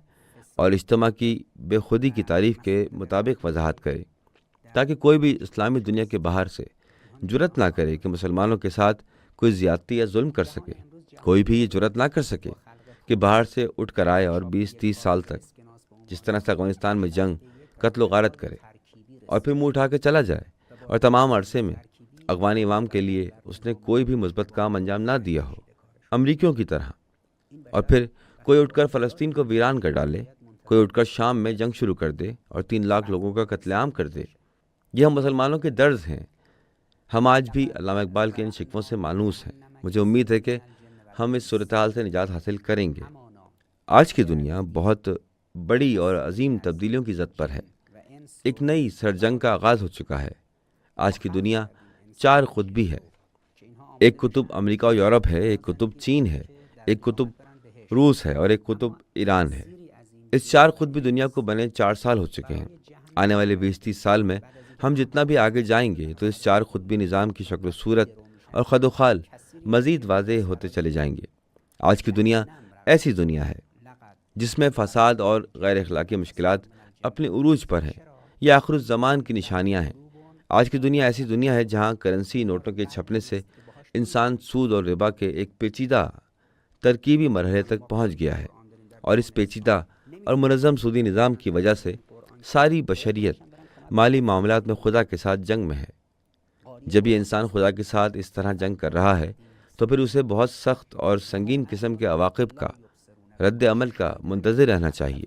S1: اور اجتماع کی بے خودی کی تعریف کے مطابق وضاحت کرے، تاکہ کوئی بھی اسلامی دنیا کے باہر سے جرأت نہ کرے کہ مسلمانوں کے ساتھ کوئی زیادتی یا ظلم کر سکے۔ کوئی بھی یہ جرأت نہ کر سکے کہ باہر سے اٹھ کر آئے اور 20-30 سال تک جس طرح سے افغانستان میں جنگ، قتل و غارت کرے۔ اور پھر منہ اٹھا کے چلا جائے اور تمام عرصے میں افغان عوام کے لیے اس نے کوئی بھی مثبت کام انجام نہ دیا ہو، امریکیوں کی طرح، اور پھر کوئی اٹھ کر فلسطین کو ویران کر ڈالے، کوئی اٹھ کر شام میں جنگ شروع کر دے اور 3 لاکھ لوگوں کا قتل عام کر دے۔ یہ ہم مسلمانوں کے درد ہیں۔ ہم آج بھی علامہ اقبال کے ان شکووں سے مانوس ہیں۔ مجھے امید ہے کہ ہم اس صورتحال سے نجات حاصل کریں گے۔ آج کی دنیا بہت بڑی اور عظیم تبدیلیوں کی زد پر ہے۔ ایک نئی سرجنگ کا آغاز ہو چکا ہے۔ آج کی دنیا 4 قطبی ہے۔ ایک قطب امریکہ اور یورپ ہے، ایک قطب چین ہے، ایک قطب روس ہے اور ایک قطب ایران ہے۔ اس 4 قطبی دنیا کو بنے 4 سال ہو چکے ہیں۔ آنے والے 20-30 سال میں ہم جتنا بھی آگے جائیں گے تو اس 4 قطبی نظام کی شکل و صورت اور خد و خال مزید واضح ہوتے چلے جائیں گے۔ آج کی دنیا ایسی دنیا ہے جس میں فساد اور غیر اخلاقی مشکلات اپنے عروج پر ہیں۔ یہ آخر الزمان کی نشانیاں ہیں۔ آج کی دنیا ایسی دنیا ہے جہاں کرنسی نوٹوں کے چھپنے سے انسان سود اور ربا کے ایک پیچیدہ ترکیبی مرحلے تک پہنچ گیا ہے، اور اس پیچیدہ اور منظم سودی نظام کی وجہ سے ساری بشریت مالی معاملات میں خدا کے ساتھ جنگ میں ہے۔ جب یہ انسان خدا کے ساتھ اس طرح جنگ کر رہا ہے تو پھر اسے بہت سخت اور سنگین قسم کے عواقب کا، رد عمل کا منتظر رہنا چاہیے۔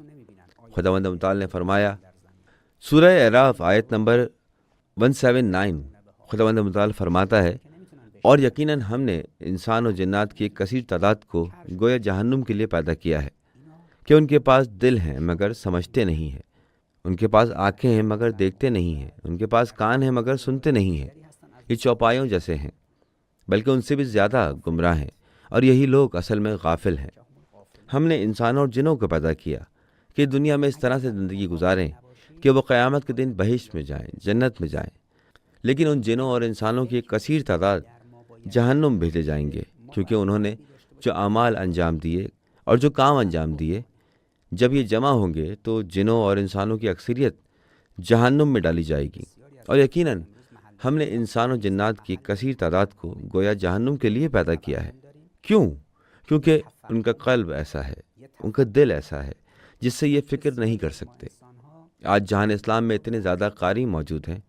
S1: خداوند متعال نے فرمایا، سورہ اعراف آیت نمبر 179، خداوند متعال فرماتا ہے، اور یقیناً ہم نے انسان و جنات کی ایک کثیر تعداد کو گویا جہنم کے لیے پیدا کیا ہے، کہ ان کے پاس دل ہیں مگر سمجھتے نہیں ہیں، ان کے پاس آنکھیں ہیں مگر دیکھتے نہیں ہیں، ان کے پاس کان ہیں مگر سنتے نہیں ہیں۔ یہ چوپایوں جیسے ہیں، بلکہ ان سے بھی زیادہ گمراہ ہیں، اور یہی لوگ اصل میں غافل ہیں۔ ہم نے انسانوں اور جنوں کو پیدا کیا کہ دنیا میں اس طرح سے زندگی گزاریں کہ وہ قیامت کے دن بہشت میں جائیں، جنت میں جائیں، لیکن ان جنوں اور انسانوں کی ایک کثیر تعداد جہنم بھیجے جائیں گے، کیونکہ انہوں نے جو اعمال انجام دیے اور جو کام انجام دیے۔ جب یہ جمع ہوں گے تو جنوں اور انسانوں کی اکثریت جہنم میں ڈالی جائے گی، اور یقیناً ہم نے انسان و جنات کی کثیر تعداد کو گویا جہنم کے لیے پیدا کیا ہے۔ کیوں؟ کیونکہ ان کا قلب ایسا ہے، ان کا دل ایسا ہے جس سے یہ فکر نہیں کر سکتے۔ آج جہان اسلام میں اتنے زیادہ قاری موجود ہیں،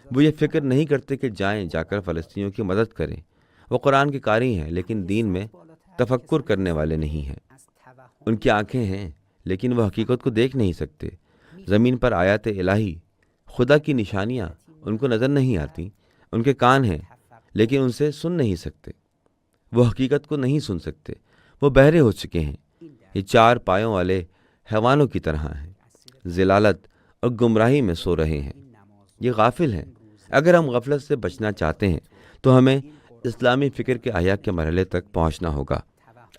S1: وہ یہ فکر نہیں کرتے کہ جائیں جا کر فلسطینیوں کی مدد کریں۔ وہ قرآن کے قاری ہیں لیکن دین میں تفکر کرنے والے نہیں ہیں۔ ان کی آنکھیں ہیں لیکن وہ حقیقت کو دیکھ نہیں سکتے۔ زمین پر آیات الہی، خدا کی نشانیاں ان کو نظر نہیں آتی۔ ان کے کان ہیں لیکن ان سے سن نہیں سکتے۔ وہ حقیقت کو نہیں سن سکتے۔ وہ بہرے ہو چکے ہیں۔ یہ 4 پایوں والے حیوانوں کی طرح ہیں، ضلالت اور گمراہی میں سو رہے ہیں۔ یہ غافل ہیں۔ اگر ہم غفلت سے بچنا چاہتے ہیں تو ہمیں اسلامی فکر کے احیاء کے مرحلے تک پہنچنا ہوگا۔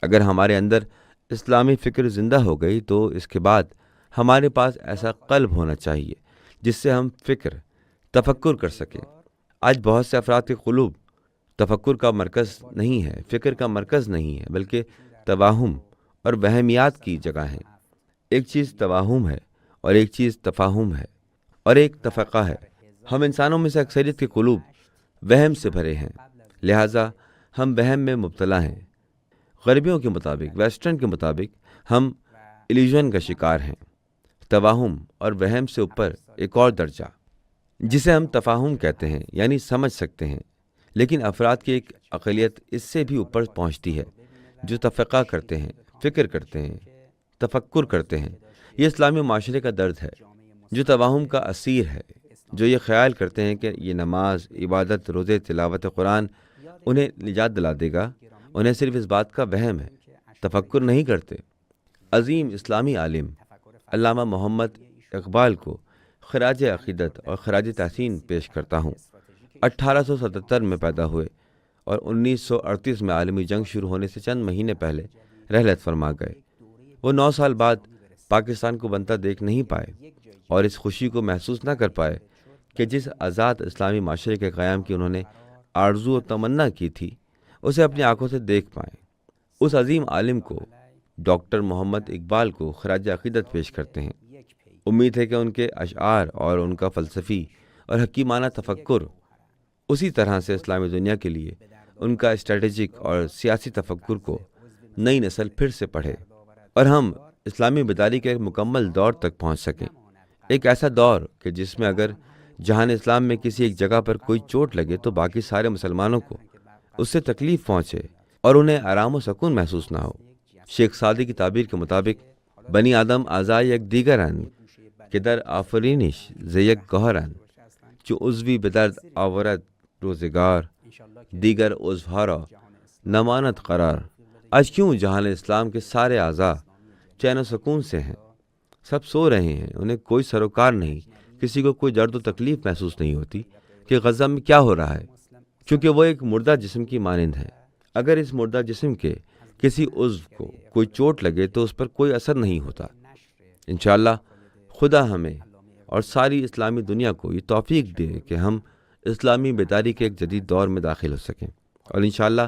S1: اگر ہمارے اندر اسلامی فکر زندہ ہو گئی تو اس کے بعد ہمارے پاس ایسا قلب ہونا چاہیے جس سے ہم تفکر کر سکیں۔ آج بہت سے افراد کے قلوب تفکر کا مرکز نہیں ہے، فکر کا مرکز نہیں ہے، بلکہ توہم اور وہمیات کی جگہ ہیں۔ ایک چیز توہم ہے اور ایک چیز تفاہم ہے اور ایک تفقہ ہے۔ ہم انسانوں میں سے اکثریت کے قلوب وہم سے بھرے ہیں، لہٰذا ہم وہم میں مبتلا ہیں۔ غربیوں کے مطابق، ویسٹرن کے مطابق ہم ایلیوژن کا شکار ہیں۔ توہم اور وہم سے اوپر ایک اور درجہ جسے ہم تفاہم کہتے ہیں، یعنی سمجھ سکتے ہیں، لیکن افراد کی ایک اقلیت اس سے بھی اوپر پہنچتی ہے جو تفقہ کرتے ہیں، فکر کرتے ہیں، تفکر کرتے ہیں۔ یہ اسلامی معاشرے کا درد ہے جو توہم کا اسیر ہے، جو یہ خیال کرتے ہیں کہ یہ نماز، عبادت، روزے، تلاوت قرآن انہیں نجات دلا دے گا۔ انہیں صرف اس بات کا وہم ہے، تفکر نہیں کرتے۔ عظیم اسلامی عالم علامہ محمد اقبال کو خراج عقیدت اور خراج تحسین پیش کرتا ہوں۔ 1877 میں پیدا ہوئے اور 1938 میں عالمی جنگ شروع ہونے سے چند مہینے پہلے رحلت فرما گئے۔ وہ 9 سال بعد پاکستان کو بنتا دیکھ نہیں پائے اور اس خوشی کو محسوس نہ کر پائے کہ جس آزاد اسلامی معاشرے کے قیام کی انہوں نے آرزو و تمنا کی تھی اسے اپنی آنکھوں سے دیکھ پائیں۔ اس عظیم عالم کو، ڈاکٹر محمد اقبال کو خراج عقیدت پیش کرتے ہیں۔ امید ہے کہ ان کے اشعار اور ان کا فلسفی اور حکیمانہ تفکر اسی طرح سے اسلامی دنیا کے لیے ان کا اسٹریٹجک اور سیاسی تفکر کو نئی نسل پھر سے پڑھے اور ہم اسلامی بیداری کے مکمل دور تک پہنچ سکیں۔ ایک ایسا دور کہ جس میں اگر جہان اسلام میں کسی ایک جگہ پر کوئی چوٹ لگے تو باقی سارے مسلمانوں کو اس سے تکلیف پہنچے اور انہیں آرام و سکون محسوس نہ ہو۔ شیخ سعدی کی تعبیر کے مطابق بنی آدم اعضای یک دیگرند که در آفرینش ز یک گوهرند، چو عضوی به درد آورد روزگار، دیگر عضوها را نماند قرار۔ آج کیوں جہان اسلام کے سارے اعضاء چین و سکون سے ہیں، سب سو رہے ہیں، انہیں کوئی سروکار نہیں، کسی کو کوئی درد و تکلیف محسوس نہیں ہوتی کہ غزہ میں کیا ہو رہا ہے، کیونکہ وہ ایک مردہ جسم کی مانند ہے۔ اگر اس مردہ جسم کے کسی عضو کو کوئی چوٹ لگے تو اس پر کوئی اثر نہیں ہوتا۔ انشاءاللہ خدا ہمیں اور ساری اسلامی دنیا کو یہ توفیق دے کہ ہم اسلامی بیداری کے ایک جدید دور میں داخل ہو سکیں، اور انشاءاللہ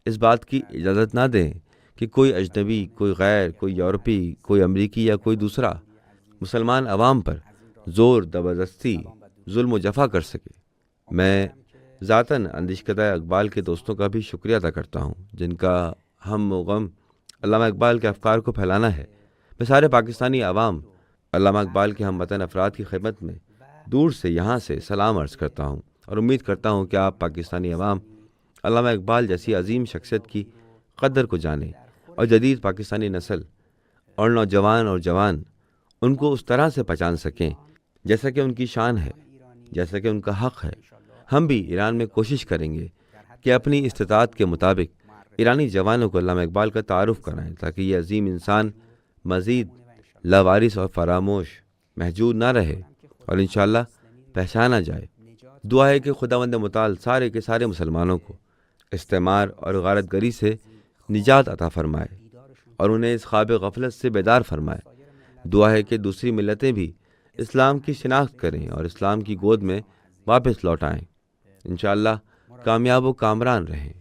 S1: اس بات کی اجازت نہ دیں کہ کوئی اجنبی، کوئی غیر، کوئی یورپی، کوئی امریکی یا کوئی دوسرا مسلمان عوام پر زور، زبردستی، ظلم و جفا کر سکے۔ میں ذاتاً اندیشکدہ اقبال کے دوستوں کا بھی شکریہ ادا کرتا ہوں جن کا ہم و غم علامہ اقبال کے افکار کو پھیلانا ہے۔ میں سارے پاکستانی عوام علامہ اقبال کے ہم وطن افراد کی خدمت میں دور سے یہاں سے سلام عرض کرتا ہوں، اور امید کرتا ہوں کہ آپ پاکستانی عوام علامہ اقبال جیسی عظیم شخصیت کی قدر کو جانیں، اور جدید پاکستانی نسل اور نوجوان اور جوان ان کو اس طرح سے پہچان سکیں جیسا کہ ان کی شان ہے، جیسا کہ ان کا حق ہے۔ ہم بھی ایران میں کوشش کریں گے کہ اپنی استطاعت کے مطابق ایرانی جوانوں کو علامہ اقبال کا تعارف کرائیں، تاکہ یہ عظیم انسان مزید لاوارث اور فراموش محجور نہ رہے اور انشاءاللہ پہچانا جائے۔ دعا ہے کہ خداوند متعال سارے کے سارے مسلمانوں کو استعمار اور غارت گری سے نجات عطا فرمائے اور انہیں اس خواب غفلت سے بیدار فرمائے۔ دعا ہے کہ دوسری ملتیں بھی اسلام کی شناخت کریں اور اسلام کی گود میں واپس لوٹ آئیں۔ انشاءاللہ کامیاب و کامران رہیں۔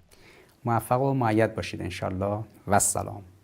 S2: موفق و مؤید باشید انشاءالله و السلام۔